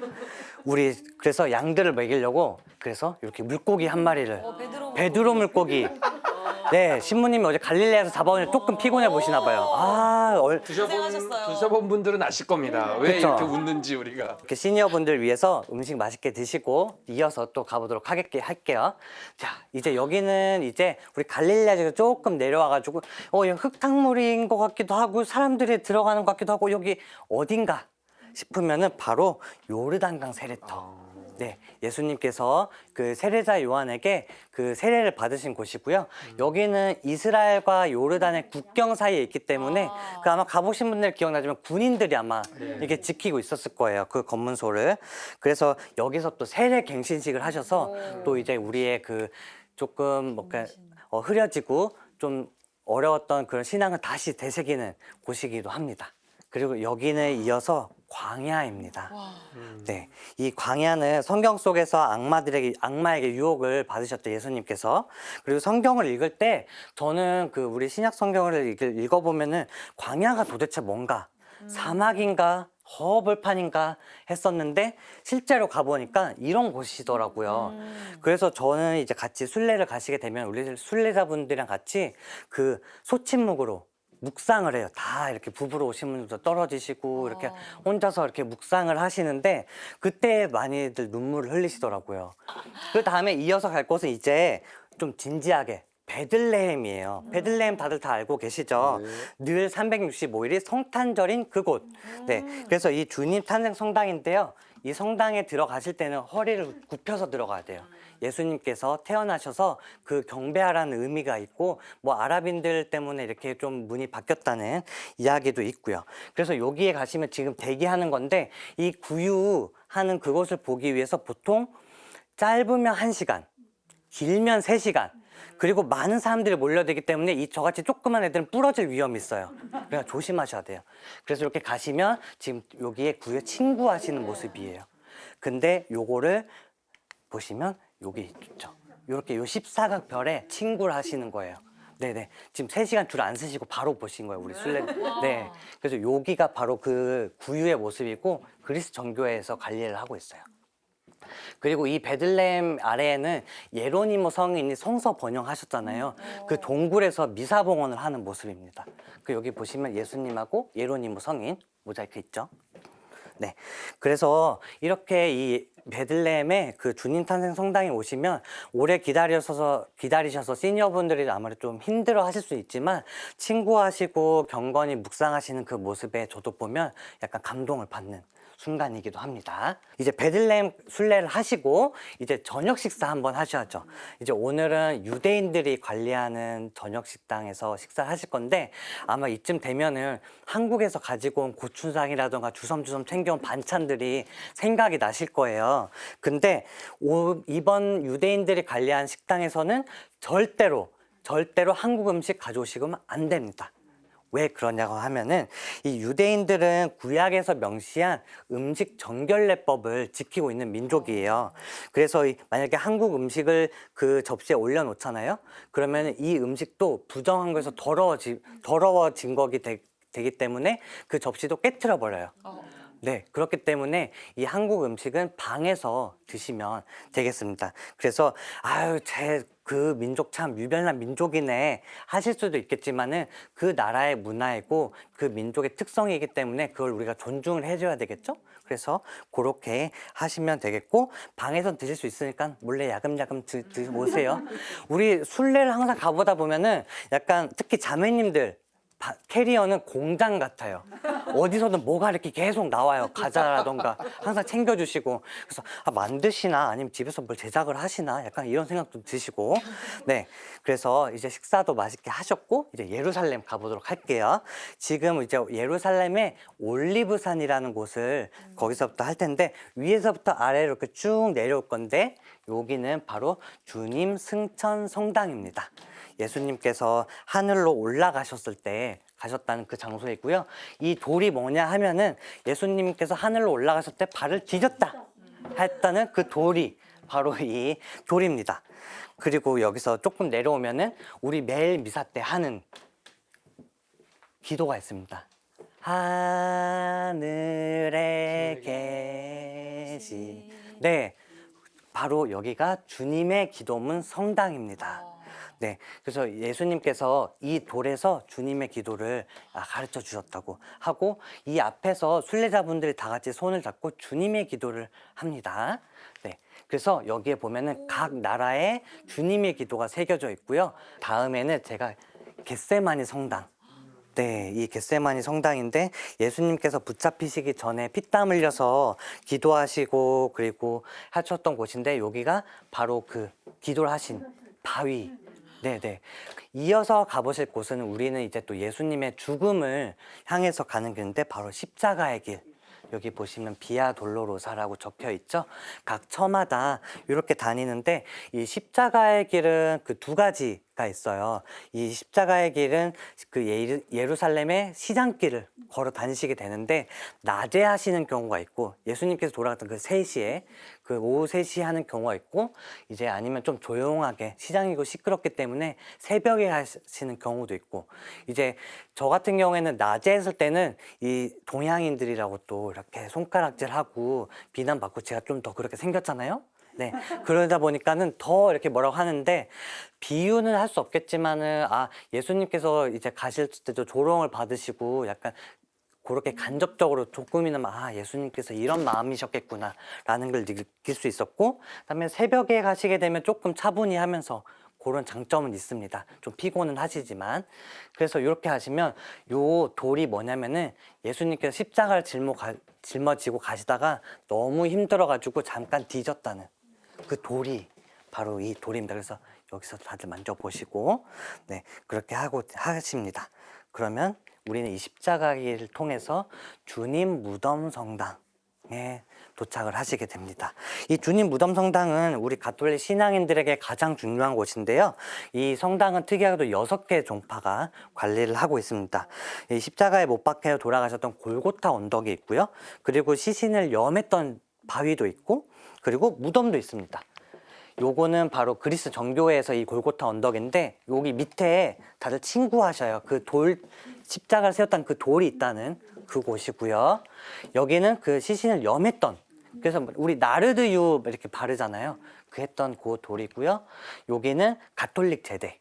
양들을 먹이려고 그래서 이렇게 물고기 한 마리를 베드로 물고기. 네, 신부님이 어제 갈릴레아에서 잡아오니 조금 피곤해 보시나 봐요. 드셔본 분들은 아실 겁니다. 왜 그쵸? 이렇게 웃는지 우리가. 이렇게 시니어분들 위해서 음식 맛있게 드시고 이어서 또 가보도록 할게요. 자, 이제 여기는 이제 우리 갈릴레아에서 조금 내려와가지고 흙탕물인 것 같기도 하고 사람들이 들어가는 것 같기도 하고 여기 어딘가 싶으면은 바로 요르단강 세례터. 네, 예수님께서 그 세례자 요한에게 그 세례를 받으신 곳이고요. 여기는 이스라엘과 요르단의 국경 사이에 있기 때문에 그 아마 가보신 분들 기억나지만 군인들이 아마 이렇게 지키고 있었을 거예요. 그 검문소를. 그래서 여기서 또 세례 갱신식을 하셔서 또 이제 우리의 그 조금 흐려지고 좀 어려웠던 그런 신앙을 다시 되새기는 곳이기도 합니다. 그리고 여기는 이어서 광야입니다. 네, 이 광야는 성경 속에서 악마에게 유혹을 받으셨던 예수님께서. 그리고 성경을 읽을 때 저는 우리 신약 성경을 읽어보면은 광야가 도대체 뭔가 사막인가 벌판인가 했었는데 실제로 가보니까 이런 곳이더라고요. 그래서 저는 이제 같이 순례를 가시게 되면 우리 순례자분들이랑 같이 그 소침묵으로 묵상을 해요. 다 이렇게 부부로 오신 분들도 떨어지시고 이렇게 혼자서 이렇게 묵상을 하시는데 그때 많이들 눈물을 흘리시더라고요. 그 다음에 이어서 갈 곳은 이제 좀 진지하게 베들레헴이에요. 베들레헴 다들 다 알고 계시죠? 늘 365일이 성탄절인 그곳. 네, 그래서 이 주님 탄생 성당인데요. 이 성당에 들어가실 때는 허리를 굽혀서 들어가야 돼요. 예수님께서 태어나셔서 그 경배하라는 의미가 있고 뭐 아랍인들 때문에 이렇게 좀 문이 바뀌었다는 이야기도 있고요. 그래서 여기에 가시면 지금 대기하는 건데 이 구유하는 그것을 보기 위해서 보통 짧으면 1시간, 길면 3시간 그리고 많은 사람들이 몰려들기 때문에 이 저같이 조그만 애들은 부러질 위험이 있어요. 그러니까 조심하셔야 돼요. 그래서 이렇게 가시면 지금 여기에 구유 친구하시는 모습이에요. 근데 요거를 보시면 여기 있죠. 이렇게 요 14각별에 친구를 하시는 거예요. 네네. 지금 3시간 줄 안 쓰시고 바로 보신 거예요, 우리 순례. 네. 그래서 여기가 바로 그 구유의 모습이고 그리스 정교회에서 관리를 하고 있어요. 그리고 이 베들레헴 아래에는 예로니모 성인이 성서 번영하셨잖아요. 그 동굴에서 미사봉헌을 하는 모습입니다. 그 여기 보시면 예수님하고 예로니모 성인 모자이크 있죠. 네. 그래서 이렇게 이 베들레헴에 그 주님 탄생 성당에 오시면 오래 기다리셔서 시니어분들이 아무래도 좀 힘들어 하실 수 있지만 친구하시고 경건히 묵상하시는 그 모습에 저도 보면 약간 감동을 받는 순간이기도 합니다. 이제 베들레헴 순례를 하시고 이제 저녁 식사 한번 하셔야죠. 이제 오늘은 유대인들이 관리하는 저녁 식당에서 식사를 하실 건데 아마 이쯤 되면은 한국에서 가지고 온 고추장이라던가 주섬주섬 챙겨온 반찬들이 생각이 나실 거예요. 근데 이번 유대인들이 관리한 식당에서는 절대로 한국 음식 가져오시면 안 됩니다. 왜 그러냐고 하면은 이 유대인들은 구약에서 명시한 음식 정결례법을 지키고 있는 민족이에요. 그래서 만약에 한국 음식을 그 접시에 올려놓잖아요. 그러면 이 음식도 부정한 거에서 더러워진 거기 되기 때문에 그 접시도 깨트려 버려요. 네, 그렇기 때문에 이 한국 음식은 방에서 드시면 되겠습니다. 그래서 그 민족 참 유별난 민족이네 하실 수도 있겠지만은 그 나라의 문화이고 그 민족의 특성이기 때문에 그걸 우리가 존중을 해줘야 되겠죠? 그래서 그렇게 하시면 되겠고 방에서 드실 수 있으니까 몰래 야금야금 드셔보세요. 우리 순례를 항상 가보다 보면은 약간 특히 자매님들 캐리어는 공장 같아요. 어디서든 뭐가 이렇게 계속 나와요. 과자라던가 항상 챙겨주시고 그래서 만드시나 아니면 집에서 뭘 제작을 하시나 약간 이런 생각도 드시고 네, 그래서 이제 식사도 맛있게 하셨고 이제 예루살렘 가보도록 할게요. 지금 이제 예루살렘의 올리브산이라는 곳을 거기서부터 할 텐데 위에서부터 아래로 이렇게 쭉 내려올 건데 여기는 바로 주님 승천 성당입니다. 예수님께서 하늘로 올라가셨을 때 가셨다는 그 장소이고요. 이 돌이 뭐냐 하면은 예수님께서 하늘로 올라가셨을 때 발을 디뎠다 했다는 그 돌이 바로 이 돌입니다. 그리고 여기서 조금 내려오면은 우리 매일 미사 때 하는 기도가 있습니다. 하늘에 계시. 네, 바로 여기가 주님의 기도문 성당입니다. 네, 그래서 예수님께서 이 돌에서 주님의 기도를 가르쳐 주셨다고 하고 이 앞에서 순례자분들이 다 같이 손을 잡고 주님의 기도를 합니다. 네, 그래서 여기에 보면은 각 나라의 주님의 기도가 새겨져 있고요. 다음에는 제가 겟세마니 성당. 네, 이 겟세마니 성당인데 예수님께서 붙잡히시기 전에 피땀 흘려서 기도하시고 그리고 하셨던 곳인데 여기가 바로 그 기도를 하신 바위. 네네. 이어서 가보실 곳은 우리는 이제 또 예수님의 죽음을 향해서 가는 길인데 바로 십자가의 길. 여기 보시면 비아 돌로로사라고 적혀 있죠. 각 처마다 이렇게 다니는데 이 십자가의 길은 그 두 가지 가 있어요. 이 십자가의 길은 그 예루살렘의 시장길을 걸어 다니시게 되는데 낮에 하시는 경우가 있고 예수님께서 돌아갔던 그 3시에 그 오후 3시에 하는 경우가 있고 이제 아니면 좀 조용하게 시장이고 시끄럽기 때문에 새벽에 하시는 경우도 있고 이제 저 같은 경우에는 낮에 했을 때는 이 동양인들이라고 또 이렇게 손가락질하고 비난받고 제가 좀 더 그렇게 생겼잖아요. 네. 그러다 보니까는 더 이렇게 뭐라고 하는데 비유는 할 수 없겠지만은 예수님께서 이제 가실 때도 조롱을 받으시고 약간 그렇게 간접적으로 조금이나마 예수님께서 이런 마음이셨겠구나라는 걸 느낄 수 있었고 그다음에 새벽에 가시게 되면 조금 차분히 하면서 그런 장점은 있습니다. 좀 피곤은 하시지만 그래서 이렇게 하시면 요 돌이 뭐냐면은 예수님께서 십자가를 짊어지고 가시다가 너무 힘들어가지고 잠깐 뒤졌다는 그 돌이 바로 이 돌입니다. 그래서 여기서 다들 만져보시고 네 그렇게 하십니다. 그러면 우리는 이 십자가를 통해서 주님 무덤 성당에 도착을 하시게 됩니다. 이 주님 무덤 성당은 우리 가톨릭 신앙인들에게 가장 중요한 곳인데요. 이 성당은 특이하게도 6개 종파가 관리를 하고 있습니다. 이 십자가에 못 박혀 돌아가셨던 골고타 언덕이 있고요. 그리고 시신을 염했던 바위도 있고 그리고 무덤도 있습니다. 요거는 바로 그리스 정교회에서 이 골고타 언덕인데 여기 밑에 다들 친구하셔요. 그 십자가를 세웠던 그 돌이 있다는 그곳이고요. 여기는 그 시신을 염했던 그래서 우리 나르드유 이렇게 바르잖아요. 그 했던 그 돌이고요. 여기는 가톨릭 제대.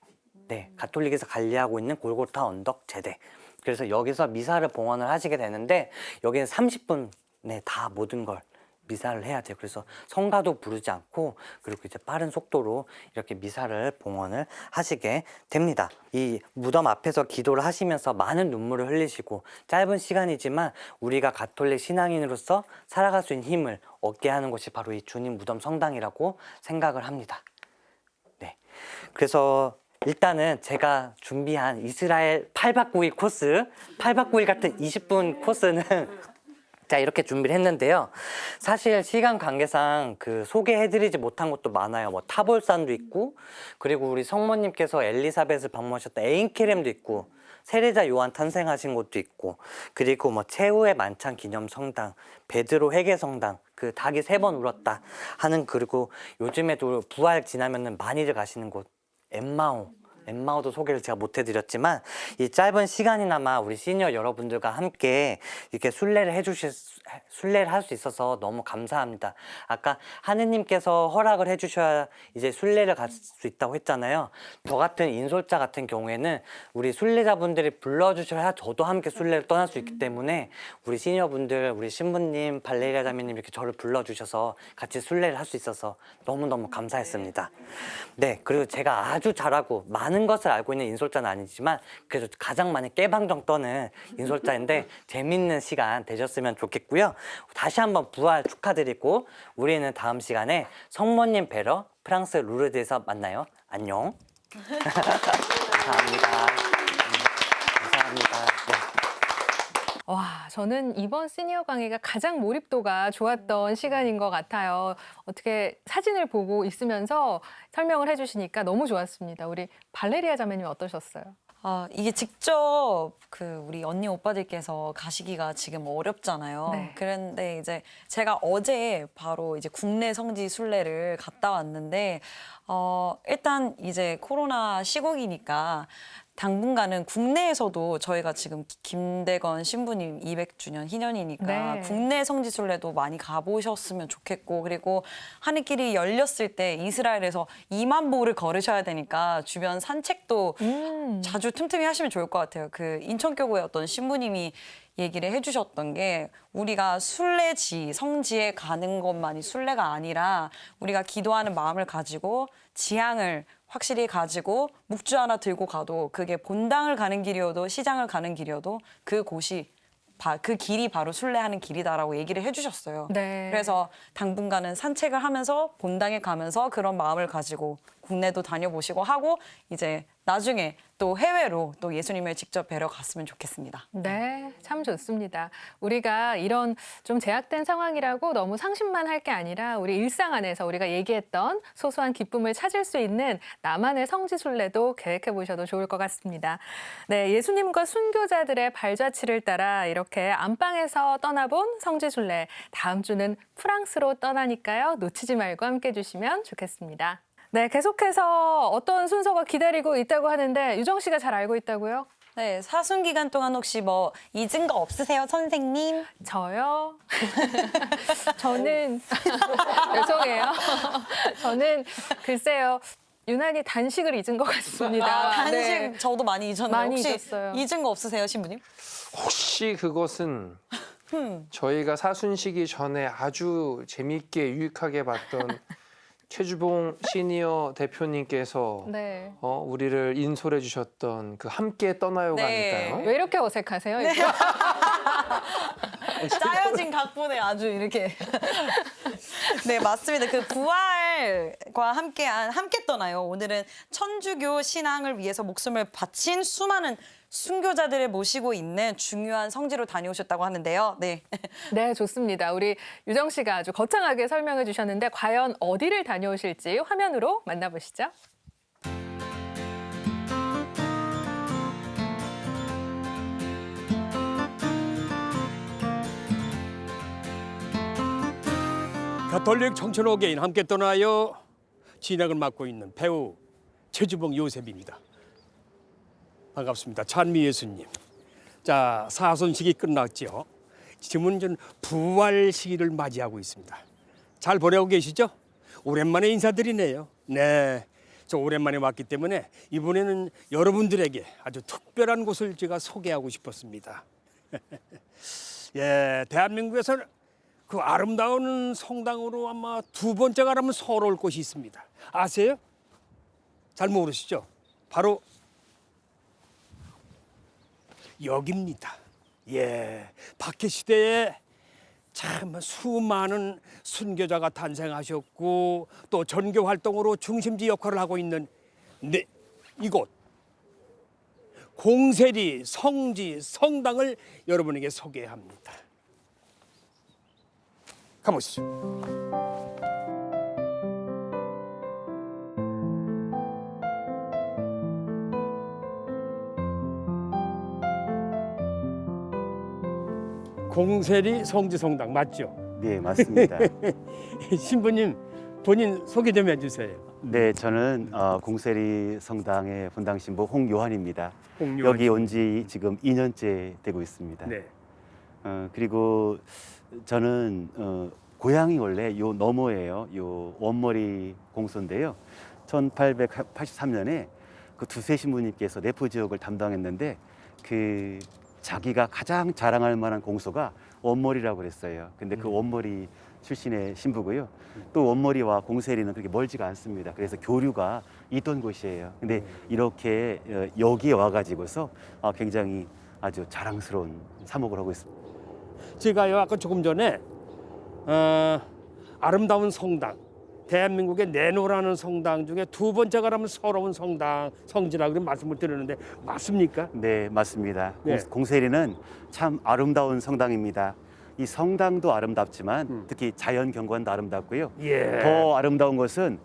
네, 가톨릭에서 관리하고 있는 골고타 언덕 제대. 그래서 여기서 미사를 봉헌을 하시게 되는데 여기는 30분 네, 다 모든 걸 미사를 해야 돼요. 그래서 성가도 부르지 않고 그리고 이제 빠른 속도로 이렇게 미사를 봉헌을 하시게 됩니다. 이 무덤 앞에서 기도를 하시면서 많은 눈물을 흘리시고 짧은 시간이지만 우리가 가톨릭 신앙인으로서 살아갈 수 있는 힘을 얻게 하는 것이 바로 이 주님 무덤 성당이라고 생각을 합니다. 네. 그래서 일단은 제가 준비한 이스라엘 8박 9일 코스, 8박 9일 같은 20분 코스는 자 이렇게 준비를 했는데요. 사실 시간 관계상 그 소개해드리지 못한 것도 많아요. 뭐 타볼산도 있고 그리고 우리 성모님께서 엘리사벳을 방문하셨던 에인케렘도 있고 세례자 요한 탄생하신 곳도 있고 그리고 뭐 최후의 만찬 기념 성당, 베드로 회개 성당, 그 닭이 3번 울었다 하는 그리고 요즘에도 부활 지나면은 많이들 가시는 곳 엠마오도 소개를 제가 못 해드렸지만 이 짧은 시간이나마 우리 시니어 여러분들과 함께 이렇게 순례를 할 수 있어서 너무 감사합니다. 아까 하느님께서 허락을 해주셔야 이제 순례를 갈 수 있다고 했잖아요. 저 같은 인솔자 같은 경우에는 우리 순례자분들이 불러주셔야 저도 함께 순례를 떠날 수 있기 때문에 우리 시니어분들, 우리 신부님, 발레리아 자매님 이렇게 저를 불러주셔서 같이 순례를 할 수 있어서 너무너무 감사했습니다. 네, 그리고 제가 아주 잘하고 많은 것을 알고 있는 인솔자는 아니지만 그래도 가장 많이 깨방정 떠는 인솔자인데 재밌는 시간 되셨으면 좋겠고요. 다시 한번 부활 축하드리고 우리는 다음 시간에 성모님 뵈러 프랑스 루르드에서 만나요. 안녕. 감사합니다. 감사합니다. 네. 와, 저는 이번 시니어 강의가 가장 몰입도가 좋았던 시간인 것 같아요. 어떻게 사진을 보고 있으면서 설명을 해주시니까 너무 좋았습니다. 우리 발레리아 자매님 어떠셨어요? 이게 직접 우리 언니 오빠들께서 가시기가 지금 어렵잖아요. 네. 그런데 이제 제가 어제 바로 이제 국내 성지 순례를 갔다 왔는데 일단 이제 코로나 시국이니까 당분간은 국내에서도 저희가 지금 김대건 신부님 200주년 희년이니까 네. 국내 성지순례도 많이 가보셨으면 좋겠고 그리고 하늘길이 열렸을 때 이스라엘에서 2만 보를 걸으셔야 되니까 주변 산책도 자주 틈틈이 하시면 좋을 것 같아요. 그 인천교구의 어떤 신부님이 얘기를 해주셨던 게 우리가 순례지, 성지에 가는 것만이 순례가 아니라 우리가 기도하는 마음을 가지고 지향을 확실히 가지고 묵주 하나 들고 가도 그게 본당을 가는 길이어도 시장을 가는 길이어도 그 길이 바로 순례하는 길이다라고 얘기를 해주셨어요. 네. 그래서 당분간은 산책을 하면서 본당에 가면서 그런 마음을 가지고 국내도 다녀보시고 하고 이제 나중에 또 해외로 또 예수님을 직접 뵈러 갔으면 좋겠습니다. 네, 참 좋습니다. 우리가 이런 좀 제약된 상황이라고 너무 상심만 할 게 아니라 우리 일상 안에서 우리가 얘기했던 소소한 기쁨을 찾을 수 있는 나만의 성지순례도 계획해 보셔도 좋을 것 같습니다. 네, 예수님과 순교자들의 발자취를 따라 이렇게 안방에서 떠나본 성지순례. 다음 주는 프랑스로 떠나니까요. 놓치지 말고 함께 해주시면 좋겠습니다. 네, 계속해서 어떤 순서가 기다리고 있다고 하는데 유정 씨가 잘 알고 있다고요? 네, 사순 기간 동안 혹시 뭐 잊은 거 없으세요, 선생님? 저요? 저는 죄송해요. 저는 글쎄요. 유난히 단식을 잊은 것 같습니다. 아, 단식 네. 저도 많이 잊었는데 많이 혹시 잊었어요. 잊은 거 없으세요, 신부님? 혹시 그것은 저희가 사순시기 전에 아주 재미있게 유익하게 봤던 최주봉 시니어 대표님께서 네. 우리를 인솔해 주셨던 그 함께 떠나요가 아닐까요? 왜 이렇게 어색하세요? 네. 짜여진 각본에 아주 이렇게. 네, 맞습니다. 그 부활과 함께한 함께 떠나요. 오늘은 천주교 신앙을 위해서 목숨을 바친 수많은 순교자들을 모시고 있는 중요한 성지로 다녀오셨다고 하는데요. 네. 네, 좋습니다. 우리 유정 씨가 아주 거창하게 설명해 주셨는데 과연 어디를 다녀오실지 화면으로 만나보시죠. 가톨릭 청춘어게인 함께 떠나요 진행을 맡고 있는 배우 최주봉 요셉입니다. 반갑습니다. 찬미 예수님. 자, 사순식이 끝났죠. 지금은 좀 부활 시기를 맞이하고 있습니다. 잘 보내고 계시죠? 오랜만에 인사드리네요. 네, 저 오랜만에 왔기 때문에 이번에는 여러분들에게 아주 특별한 곳을 제가 소개하고 싶었습니다. 예, 대한민국에서는 그 아름다운 성당으로 아마 두 번째가 라면 서러울 곳이 있습니다. 아세요? 잘 모르시죠? 바로 여기입니다. 예, 박해 시대에 참 수많은 순교자가 탄생하셨고 또 전교 활동으로 중심지 역할을 하고 있는 이곳 공세리 성지 성당을 여러분에게 소개합니다. 가보시죠. 공세리 성지성당 맞죠? 네, 맞습니다. 신부님 본인 소개 좀 해주세요. 네, 저는 공세리 성당의 분당 신부 홍요한입니다. 홍요한 여기 온 지 지금 2년째 되고 있습니다. 네. 그리고 저는 고향이 원래 요 너머예요. 요 원머리 공소인데요. 1883년에 그 두세 신부님께서 내포 지역을 담당했는데 그 자기가 가장 자랑할 만한 공소가 원머리라고 그랬어요. 근데 그 원머리 출신의 신부고요. 또 원머리와 공세리는 그렇게 멀지가 않습니다. 그래서 교류가 있던 곳이에요. 근데 이렇게 여기에 와가지고서 굉장히 아주 자랑스러운 사목을 하고 있습니다. 제가요 아까 조금 전에 아름다운 성당, 대한민국의 내노라는 성당 중에 두 번째가 라면 서러운 성당, 성지라고 말씀을 드렸는데 맞습니까? 네, 맞습니다. 네. 공세리는 참 아름다운 성당입니다. 이 성당도 아름답지만 특히 자연 경관도 아름답고요. 예. 더 아름다운 것은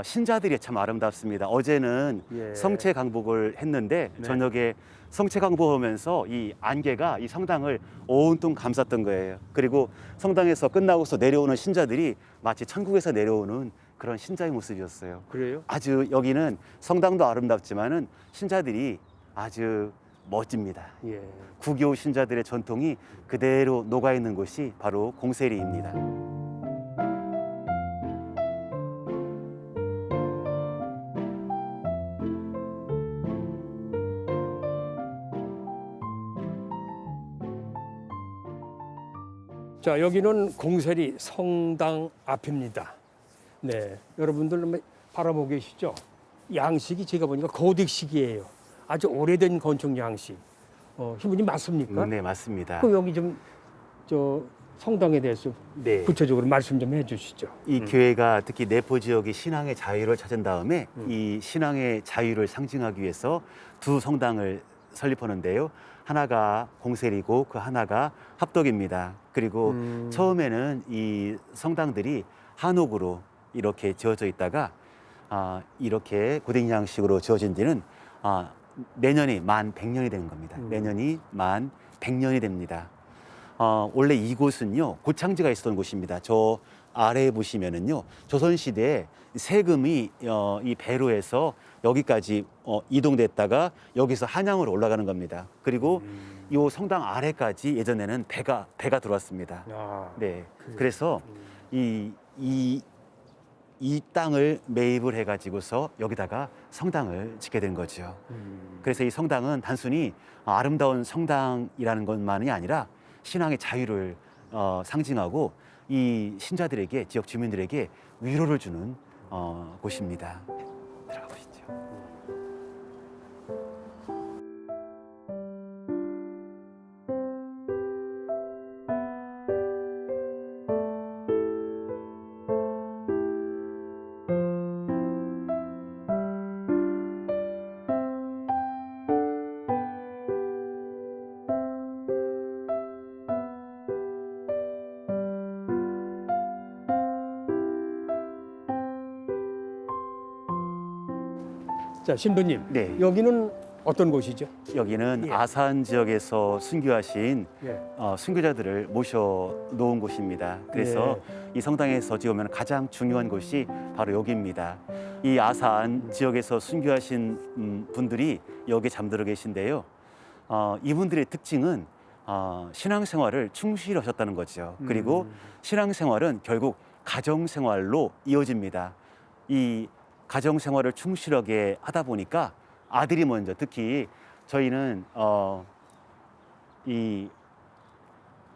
신자들이 참 아름답습니다. 어제는 예. 성체 강복을 했는데 네. 저녁에 성체 강복하면서 이 안개가 이 성당을 온통 감쌌던 거예요. 그리고 성당에서 끝나고서 내려오는 신자들이 마치 천국에서 내려오는 그런 신자의 모습이었어요. 그래요? 아주 여기는 성당도 아름답지만은 신자들이 아주 멋집니다. 예. 구교 신자들의 전통이 그대로 녹아 있는 곳이 바로 공세리입니다. 자, 여기는 공세리 성당 앞입니다. 네, 여러분들 바라보고 계시죠? 양식이 제가 보니까 고딕식이에요. 아주 오래된 건축 양식. 신부님 맞습니까? 네, 맞습니다. 그 여기 좀 성당에 대해서 네. 구체적으로 말씀 좀 해주시죠. 이 교회가 특히 내포 지역의 신앙의 자유를 찾은 다음에 이 신앙의 자유를 상징하기 위해서 두 성당을 설립하는데요. 하나가 공세리고 그 하나가 합덕입니다. 그리고 처음에는 이 성당들이 한옥으로 이렇게 지어져 있다가 이렇게 고된 양식으로 지어진 지는 내년이 만 100년이 되는 겁니다. 내년이 만 100년이 됩니다. 원래 이곳은요 고창지가 있었던 곳입니다. 저 아래에 보시면은요 조선시대에 세금이 이 배로에서 여기까지 이동됐다가 여기서 한양으로 올라가는 겁니다. 그리고 이 성당 아래까지 예전에는 배가 들어왔습니다. 네, 그래서 이 땅을 매입을 해가지고서 여기다가 성당을 짓게 된 거죠. 그래서 이 성당은 단순히 아름다운 성당이라는 것만이 아니라 신앙의 자유를 상징하고 이 신자들에게 지역 주민들에게 위로를 주는 곳입니다. 들어가 보시죠. 자, 신부님. 네. 여기는 어떤 곳이죠? 여기는 아산 지역에서 순교하신 순교자들을 모셔 놓은 곳입니다. 그래서 이 성당에서 지으면 가장 중요한 곳이 바로 여기입니다. 이 아산 지역에서 순교하신 분들이 여기 잠들어 계신데요. 이분들의 특징은 신앙생활을 충실히 하셨다는 거죠. 그리고 신앙생활은 결국 가정생활로 이어집니다. 이 가정생활을 충실하게 하다 보니까 아들이 먼저, 특히 저희는 이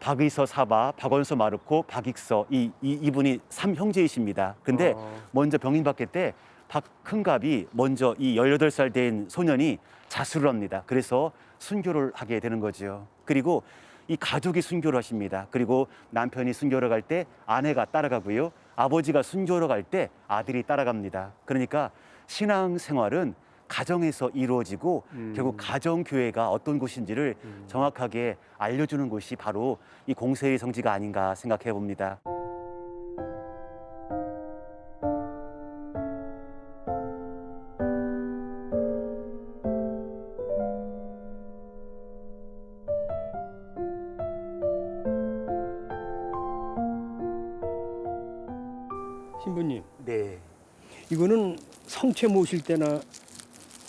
박의서 사바, 박원서 마르코, 박익서 이분이 3형제이십니다. 근데 먼저 병임받게 때 박흥갑이 먼저 이 18살 된 소년이 자수를 합니다. 그래서 순교를 하게 되는 거죠. 그리고 이 가족이 순교를 하십니다. 그리고 남편이 순교를 갈 때 아내가 따라가고요. 아버지가 순교를 갈 때 아들이 따라갑니다. 그러니까 신앙생활은 가정에서 이루어지고 결국 가정교회가 어떤 곳인지를 정확하게 알려주는 곳이 바로 이 공세리 성지가 아닌가 생각해 봅니다. 신부님. 네. 이거는 성체 모실 때나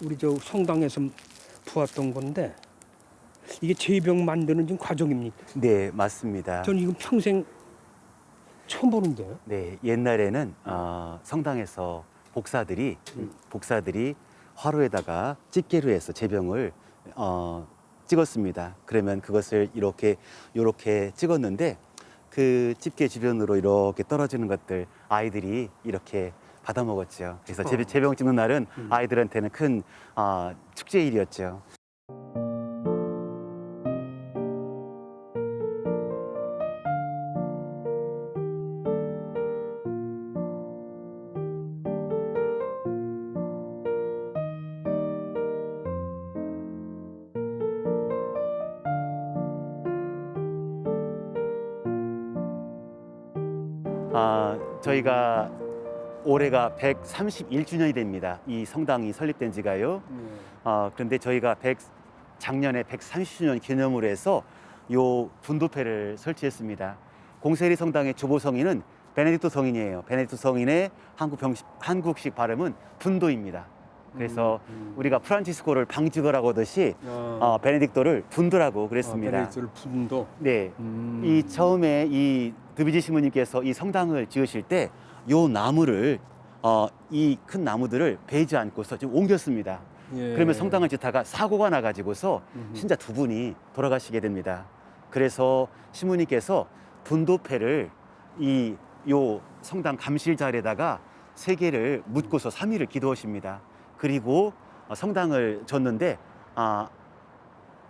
우리 저 성당에서 부었던 건데 이게 제병 만드는 지금 과정입니까? 네, 맞습니다. 전 이거 평생 처음 보는데요. 네, 옛날에는 성당에서 복사들이 화로에다가 집게로 해서 제병을 찍었습니다. 그러면 그것을 이렇게 찍었는데 그 집게 주변으로 이렇게 떨어지는 것들 아이들이 이렇게 받아 먹었죠. 그래서 제병 찍는 날은 아이들한테는 큰 축제일이었죠. 저희가 올해가 131주년이 됩니다. 이 성당이 설립된 지가요. 그런데 저희가 작년에 130주년 기념으로 해서 요 분도패를 설치했습니다. 공세리 성당의 주보 성인은 베네딕토 성인이에요. 베네딕토 성인의 한국식 발음은 분도입니다. 그래서 우리가 프란치스코를 방직어라고 하듯이 베네딕토를 분도라고 그랬습니다. 베네딕토를 분도. 네. 이 처음에 이 드비지 신부님께서 이 성당을 지으실 때 요 나무를 이 큰 나무들을 베지 않고서 좀 옮겼습니다. 그러면 성당을 짓다가 사고가 나가지고서 신자 두 분이 돌아가시게 됩니다. 그래서 신부님께서 분도패를 요 성당 감실 자리에다가 3개를 묻고서 3일을 기도하십니다. 그리고 성당을 졌는데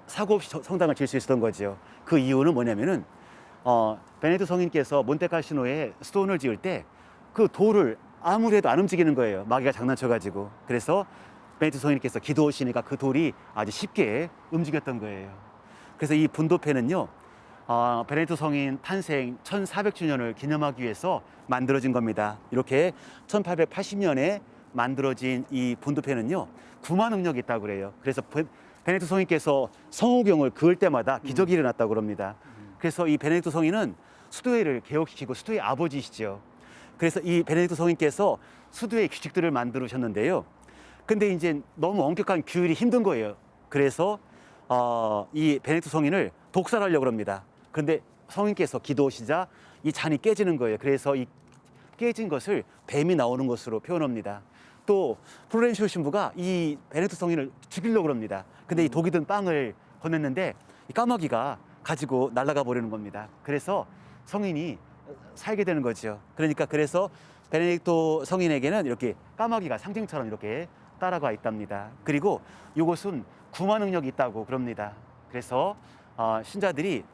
사고 없이 성당을 질 수 있었던 거죠. 그 이유는 뭐냐면은 베네딕토 성인께서 몬테카시노에 스톤을 지을 때 그 돌을 아무리 해도 안 움직이는 거예요. 마귀가 장난쳐가지고. 그래서 베네딕토 성인께서 기도하시니까 그 돌이 아주 쉽게 움직였던 거예요. 그래서 이 분도패는요, 베네딕토 성인 탄생 1400주년을 기념하기 위해서 만들어진 겁니다. 이렇게 1880년에 만들어진 이 분도패는요, 구마 능력이 있다고 그래요. 그래서 베네딕토 성인께서 성호경을 그을 때마다 기적이 일어났다고 그럽니다. 그래서 이 베네딕토 성인은 수도회를 개혁시키고 수도의 아버지시죠. 그래서 이 베네딕토 성인께서 수도의 규칙들을 만들으셨는데요. 근데 이제 너무 엄격한 규율이 힘든 거예요. 그래서 이 베네딕토 성인을 독살하려고 합니다. 그런데 성인께서 기도하시자 이 잔이 깨지는 거예요. 그래서 이 깨진 것을 뱀이 나오는 것으로 표현합니다. 또 플로렌시오 신부가 이 베네딕토 성인을 죽이려고 합니다. 근데 이 독이 든 빵을 건넸는데 이 까마귀가 가지고 날아가 버리는 겁니다. 그래서 성인이 살게 되는 거죠. 그래서 베네딕토 성인에게는 이렇게 까마귀가 상징처럼 이렇게 따라가 있답니다. 그리고 이곳은 구마 능력이 있다고 그럽니다. 그래서 신자들이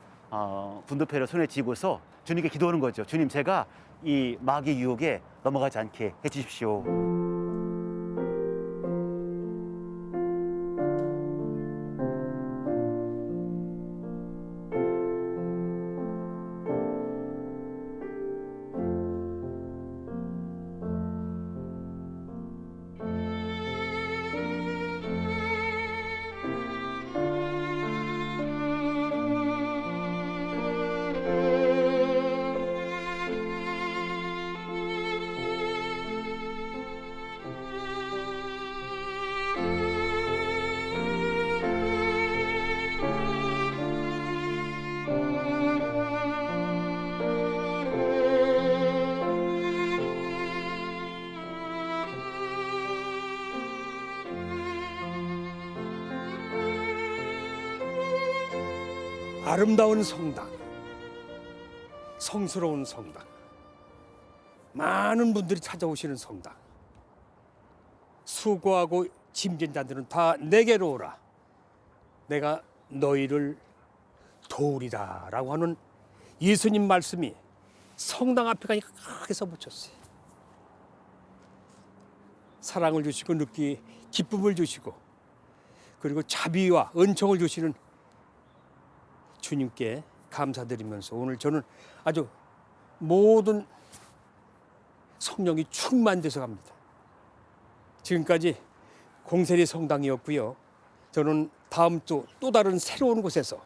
분도패를 손에 쥐고서 주님께 기도하는 거죠. 주님, 제가 이 마귀 유혹에 넘어가지 않게 해주십시오. 아름다운 성당, 성스러운 성당, 많은 분들이 찾아오시는 성당. 수고하고 짐진 자들은 다 내게로 오라. 내가 너희를 도우리라 라고 하는 예수님 말씀이 성당 앞에 가니까 크게 써붙였어요. 사랑을 주시고 느끼 기쁨을 주시고 그리고 자비와 은총을 주시는 주님께 감사드리면서 오늘 저는 아주 모든 성령이 충만돼서 갑니다. 지금까지 공세리 성당이었고요. 저는 다음 또 다른 새로운 곳에서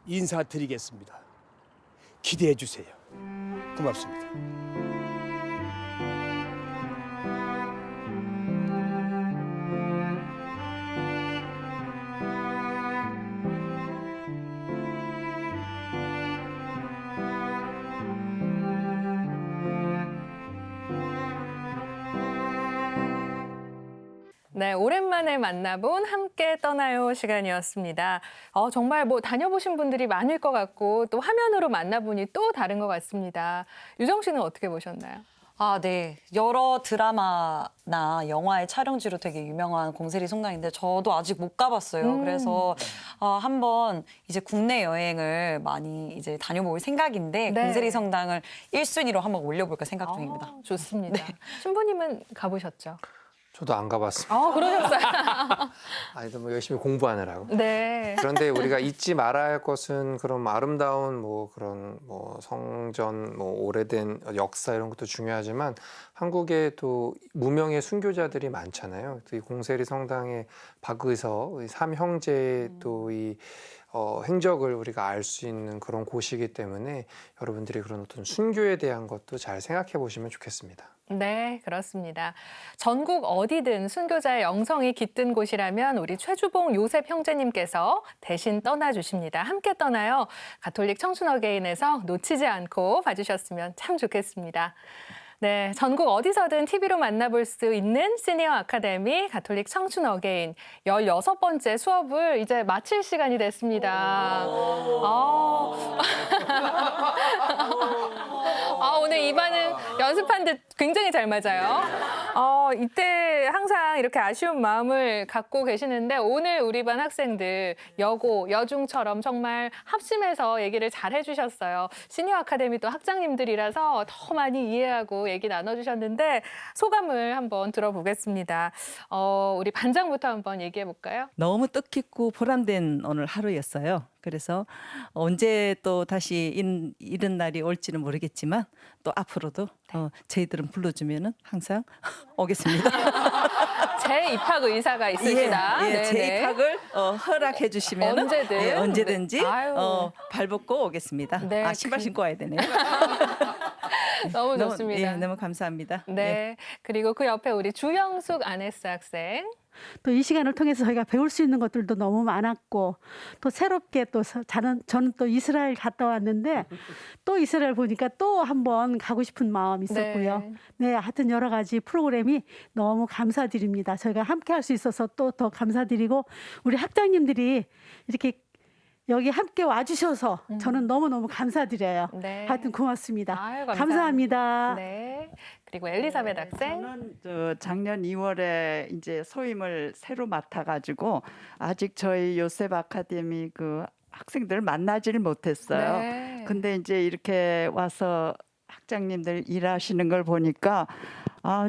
인사드리겠습니다. 기대해 주세요. 고맙습니다. 네, 오랜만에 만나본 함께 떠나요 시간이었습니다. 정말 다녀보신 분들이 많을 것 같고 또 화면으로 만나보니 또 다른 것 같습니다. 유정 씨는 어떻게 보셨나요? 네. 여러 드라마나 영화의 촬영지로 되게 유명한 공세리 성당인데 저도 아직 못 가봤어요. 그래서 한번 이제 국내 여행을 많이 이제 다녀볼 생각인데 네. 공세리 성당을 1순위로 한번 올려볼까 생각 중입니다. 좋습니다. 신부님은 가보셨죠? 저도 안 가봤습니다. 그러셨어요? 아니, 열심히 공부하느라고. 네. 그런데 우리가 잊지 말아야 할 것은 그런 아름다운 그런 성전, 오래된 역사 이런 것도 중요하지만 한국에 또 무명의 순교자들이 많잖아요. 또 이 공세리 성당의 박의서, 삼형제의 또 이 행적을 우리가 알 수 있는 그런 곳이기 때문에 여러분들이 그런 어떤 순교에 대한 것도 잘 생각해 보시면 좋겠습니다. 네, 그렇습니다. 전국 어디든 순교자의 영성이 깃든 곳이라면 우리 최주봉 요셉 형제님께서 대신 떠나주십니다. 함께 떠나요. 가톨릭 청춘 어게인에서 놓치지 않고 봐주셨으면 참 좋겠습니다. 네, 전국 어디서든 TV로 만나볼 수 있는 시니어 아카데미 가톨릭 청춘 어게인 16번째 수업을 이제 마칠 시간이 됐습니다. 오늘 이 반응 연습한 듯 굉장히 잘 맞아요. 이때 항상 이렇게 아쉬운 마음을 갖고 계시는데 오늘 우리 반 학생들 여고, 여중처럼 정말 합심해서 얘기를 잘 해주셨어요. 시니어 아카데미 또 학장님들이라서 더 많이 이해하고 얘기 나눠주셨는데 소감을 한번 들어보겠습니다. 우리 반장부터 한번 얘기해 볼까요? 너무 뜻깊고 보람된 오늘 하루였어요. 그래서 언제 또 다시 이런 날이 올지는 모르겠지만 또 앞으로도 저희들은 불러주면은 항상 오겠습니다. 재입학 의사가 있으시다. 예, 네네. 재입학을 허락해 주시면 언제든. 언제든지 네. 아유. 발벗고 오겠습니다. 네, 신발 신고 와야 되네요. 너무 좋습니다. 너무 감사합니다. 네. 그리고 그 옆에 우리 주영숙 아네스 학생. 또 이 시간을 통해서 저희가 배울 수 있는 것들도 너무 많았고 또 새롭게 또 저는 또 이스라엘 갔다 왔는데 또 이스라엘 보니까 또 한번 가고 싶은 마음이 있었고요. 네, 하여튼 여러 가지 프로그램이 너무 감사드립니다. 저희가 함께 할 수 있어서 또 더 감사드리고 우리 학장님들이 이렇게 여기 함께 와주셔서 저는 너무너무 감사드려요. 네. 하여튼 고맙습니다. 아유, 감사합니다. 네. 그리고 엘리사벳 학생. 저는 작년 2월에 이제 소임을 새로 맡아가지고 아직 저희 요셉 아카데미 그 학생들 만나지를 못했어요. 네. 근데 이제 이렇게 와서 학장님들 일하시는 걸 보니까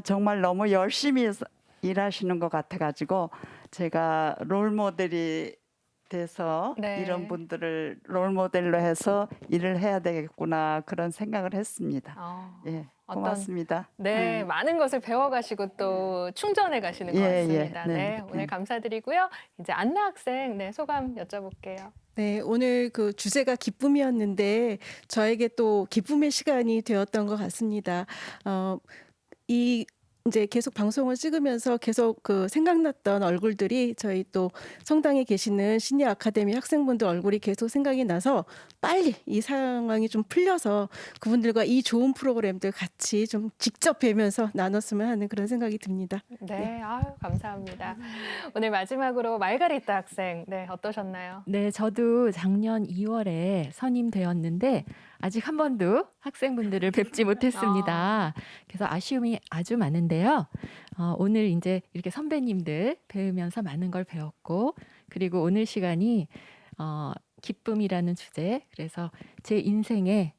정말 너무 열심히 일하시는 것 같아가지고 제가 롤 모델이 돼서 네. 이런 분들을 롤 모델로 해서 일을 해야 되겠구나 그런 생각을 했습니다. 예, 고맙습니다. 네, 많은 것을 배워가시고 또 충전해 가시는 것 예, 같습니다. 예, 네, 네, 오늘 네. 감사드리고요. 이제 안나 학생, 네, 소감 여쭤볼게요. 네, 오늘 그 주제가 기쁨이었는데 저에게 또 기쁨의 시간이 되었던 것 같습니다. 이제 계속 방송을 찍으면서 계속 그 생각났던 얼굴들이 저희 또 성당에 계시는 시니어 아카데미 학생분들 얼굴이 계속 생각이 나서 빨리 이 상황이 좀 풀려서 그분들과 이 좋은 프로그램들 같이 좀 직접 뵈면서 나눴으면 하는 그런 생각이 듭니다. 네, 아유, 감사합니다. 오늘 마지막으로 말가리타 학생, 네, 어떠셨나요? 네, 저도 작년 2월에 선임되었는데 아직 한 번도 학생분들을 뵙지 못했습니다. 그래서 아쉬움이 아주 많은데요. 오늘 이제 이렇게 선배님들 배우면서 많은 걸 배웠고, 그리고 오늘 시간이 기쁨이라는 주제, 그래서 제 인생의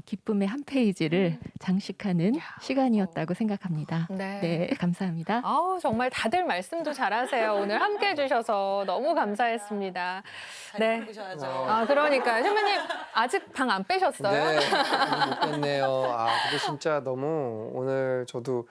기쁨의 한 페이지를 장식하는 시간이었다고 생각합니다. 네. 감사합니다. 아우, 정말 다들 말씀도 잘하세요. 오늘 함께 해주셔서 너무 감사했습니다. 네. 그러니까 선배님 아직 방 안 빼셨어요? 네, 못 뺐네요. 근데 진짜 너무 오늘 저도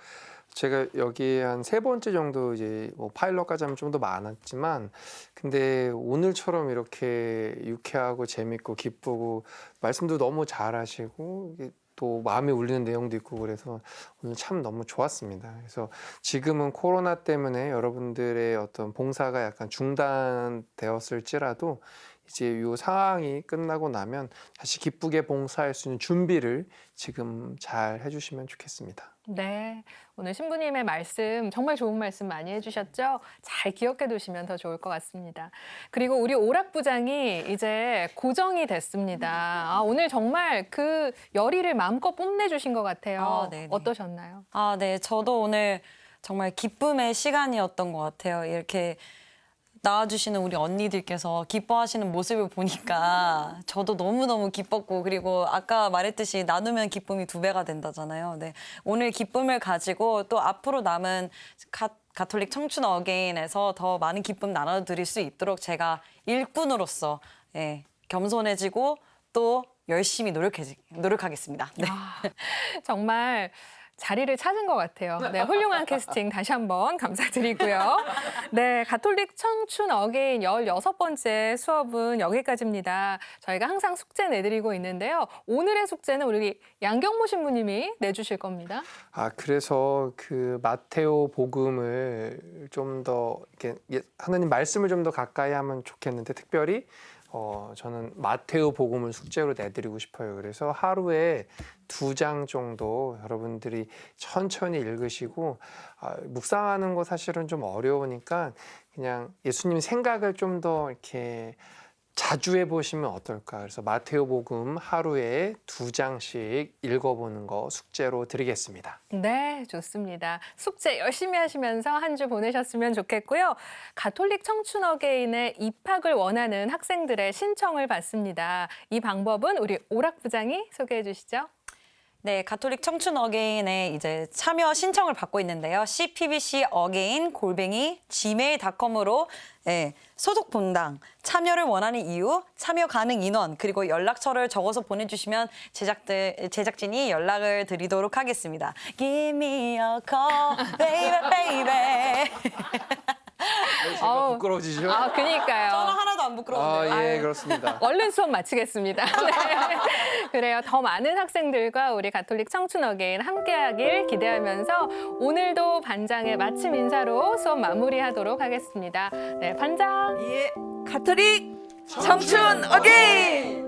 제가 여기 한 3번째 정도 이제 뭐 파일럿까지 하면 좀 더 많았지만 근데 오늘처럼 이렇게 유쾌하고 재밌고 기쁘고 말씀도 너무 잘하시고 또 마음에 울리는 내용도 있고 그래서 오늘 참 너무 좋았습니다. 그래서 지금은 코로나 때문에 여러분들의 어떤 봉사가 약간 중단되었을지라도 이제 이 상황이 끝나고 나면 다시 기쁘게 봉사할 수 있는 준비를 지금 잘 해주시면 좋겠습니다. 네, 오늘 신부님의 말씀 정말 좋은 말씀 많이 해주셨죠? 잘 기억해 두시면 더 좋을 것 같습니다. 그리고 우리 오락부장이 이제 고정이 됐습니다. 오늘 정말 그 열의를 마음껏 뽐내주신 것 같아요. 네네. 어떠셨나요? 네, 저도 오늘 정말 기쁨의 시간이었던 것 같아요. 이렇게 나와주시는 우리 언니들께서 기뻐하시는 모습을 보니까 저도 너무너무 기뻤고 그리고 아까 말했듯이 나누면 기쁨이 2배가 된다잖아요. 네, 오늘 기쁨을 가지고 또 앞으로 남은 가톨릭 청춘 어게인에서 더 많은 기쁨 나눠드릴 수 있도록 제가 일꾼으로서 겸손해지고 또 열심히 노력하겠습니다. 네. 정말 자리를 찾은 것 같아요. 네, 훌륭한 캐스팅 다시 한번 감사드리고요. 네, 가톨릭 청춘 어게인 16번째 수업은 여기까지입니다. 저희가 항상 숙제 내드리고 있는데요. 오늘의 숙제는 우리 양경모 신부님이 내주실 겁니다. 그래서 그 마테오 복음을 좀 더 이렇게 하나님 말씀을 좀 더 가까이 하면 좋겠는데 특별히 저는 마테오 복음을 숙제로 내드리고 싶어요. 그래서 하루에 2장 정도 여러분들이 천천히 읽으시고 묵상하는 거 사실은 좀 어려우니까 그냥 예수님 생각을 좀 더 이렇게 자주 해보시면 어떨까. 그래서 마테오복음 하루에 2장씩 읽어보는 거 숙제로 드리겠습니다. 네, 좋습니다. 숙제 열심히 하시면서 한 주 보내셨으면 좋겠고요. 가톨릭 청춘 어게인에 입학을 원하는 학생들의 신청을 받습니다. 이 방법은 우리 오락 부장이 소개해 주시죠. 네, 가톨릭 청춘 어게인에 이제 참여 신청을 받고 있는데요. cpbc어게인@gmail.com으로 소속 본당, 참여를 원하는 이유, 참여 가능 인원, 그리고 연락처를 적어서 보내주시면 제작진이 연락을 드리도록 하겠습니다. Give me a call, baby, baby. 제가 부끄러워지죠? 그니까요. 저는 하나도 안 부끄러운데요. 예, 그렇습니다. 얼른 수업 마치겠습니다. 네. 그래요. 더 많은 학생들과 우리 가톨릭 청춘 어게인 함께하길 기대하면서 오늘도 반장의 마침 인사로 수업 마무리하도록 하겠습니다. 네, 반장. 가톨릭 청춘 어게인!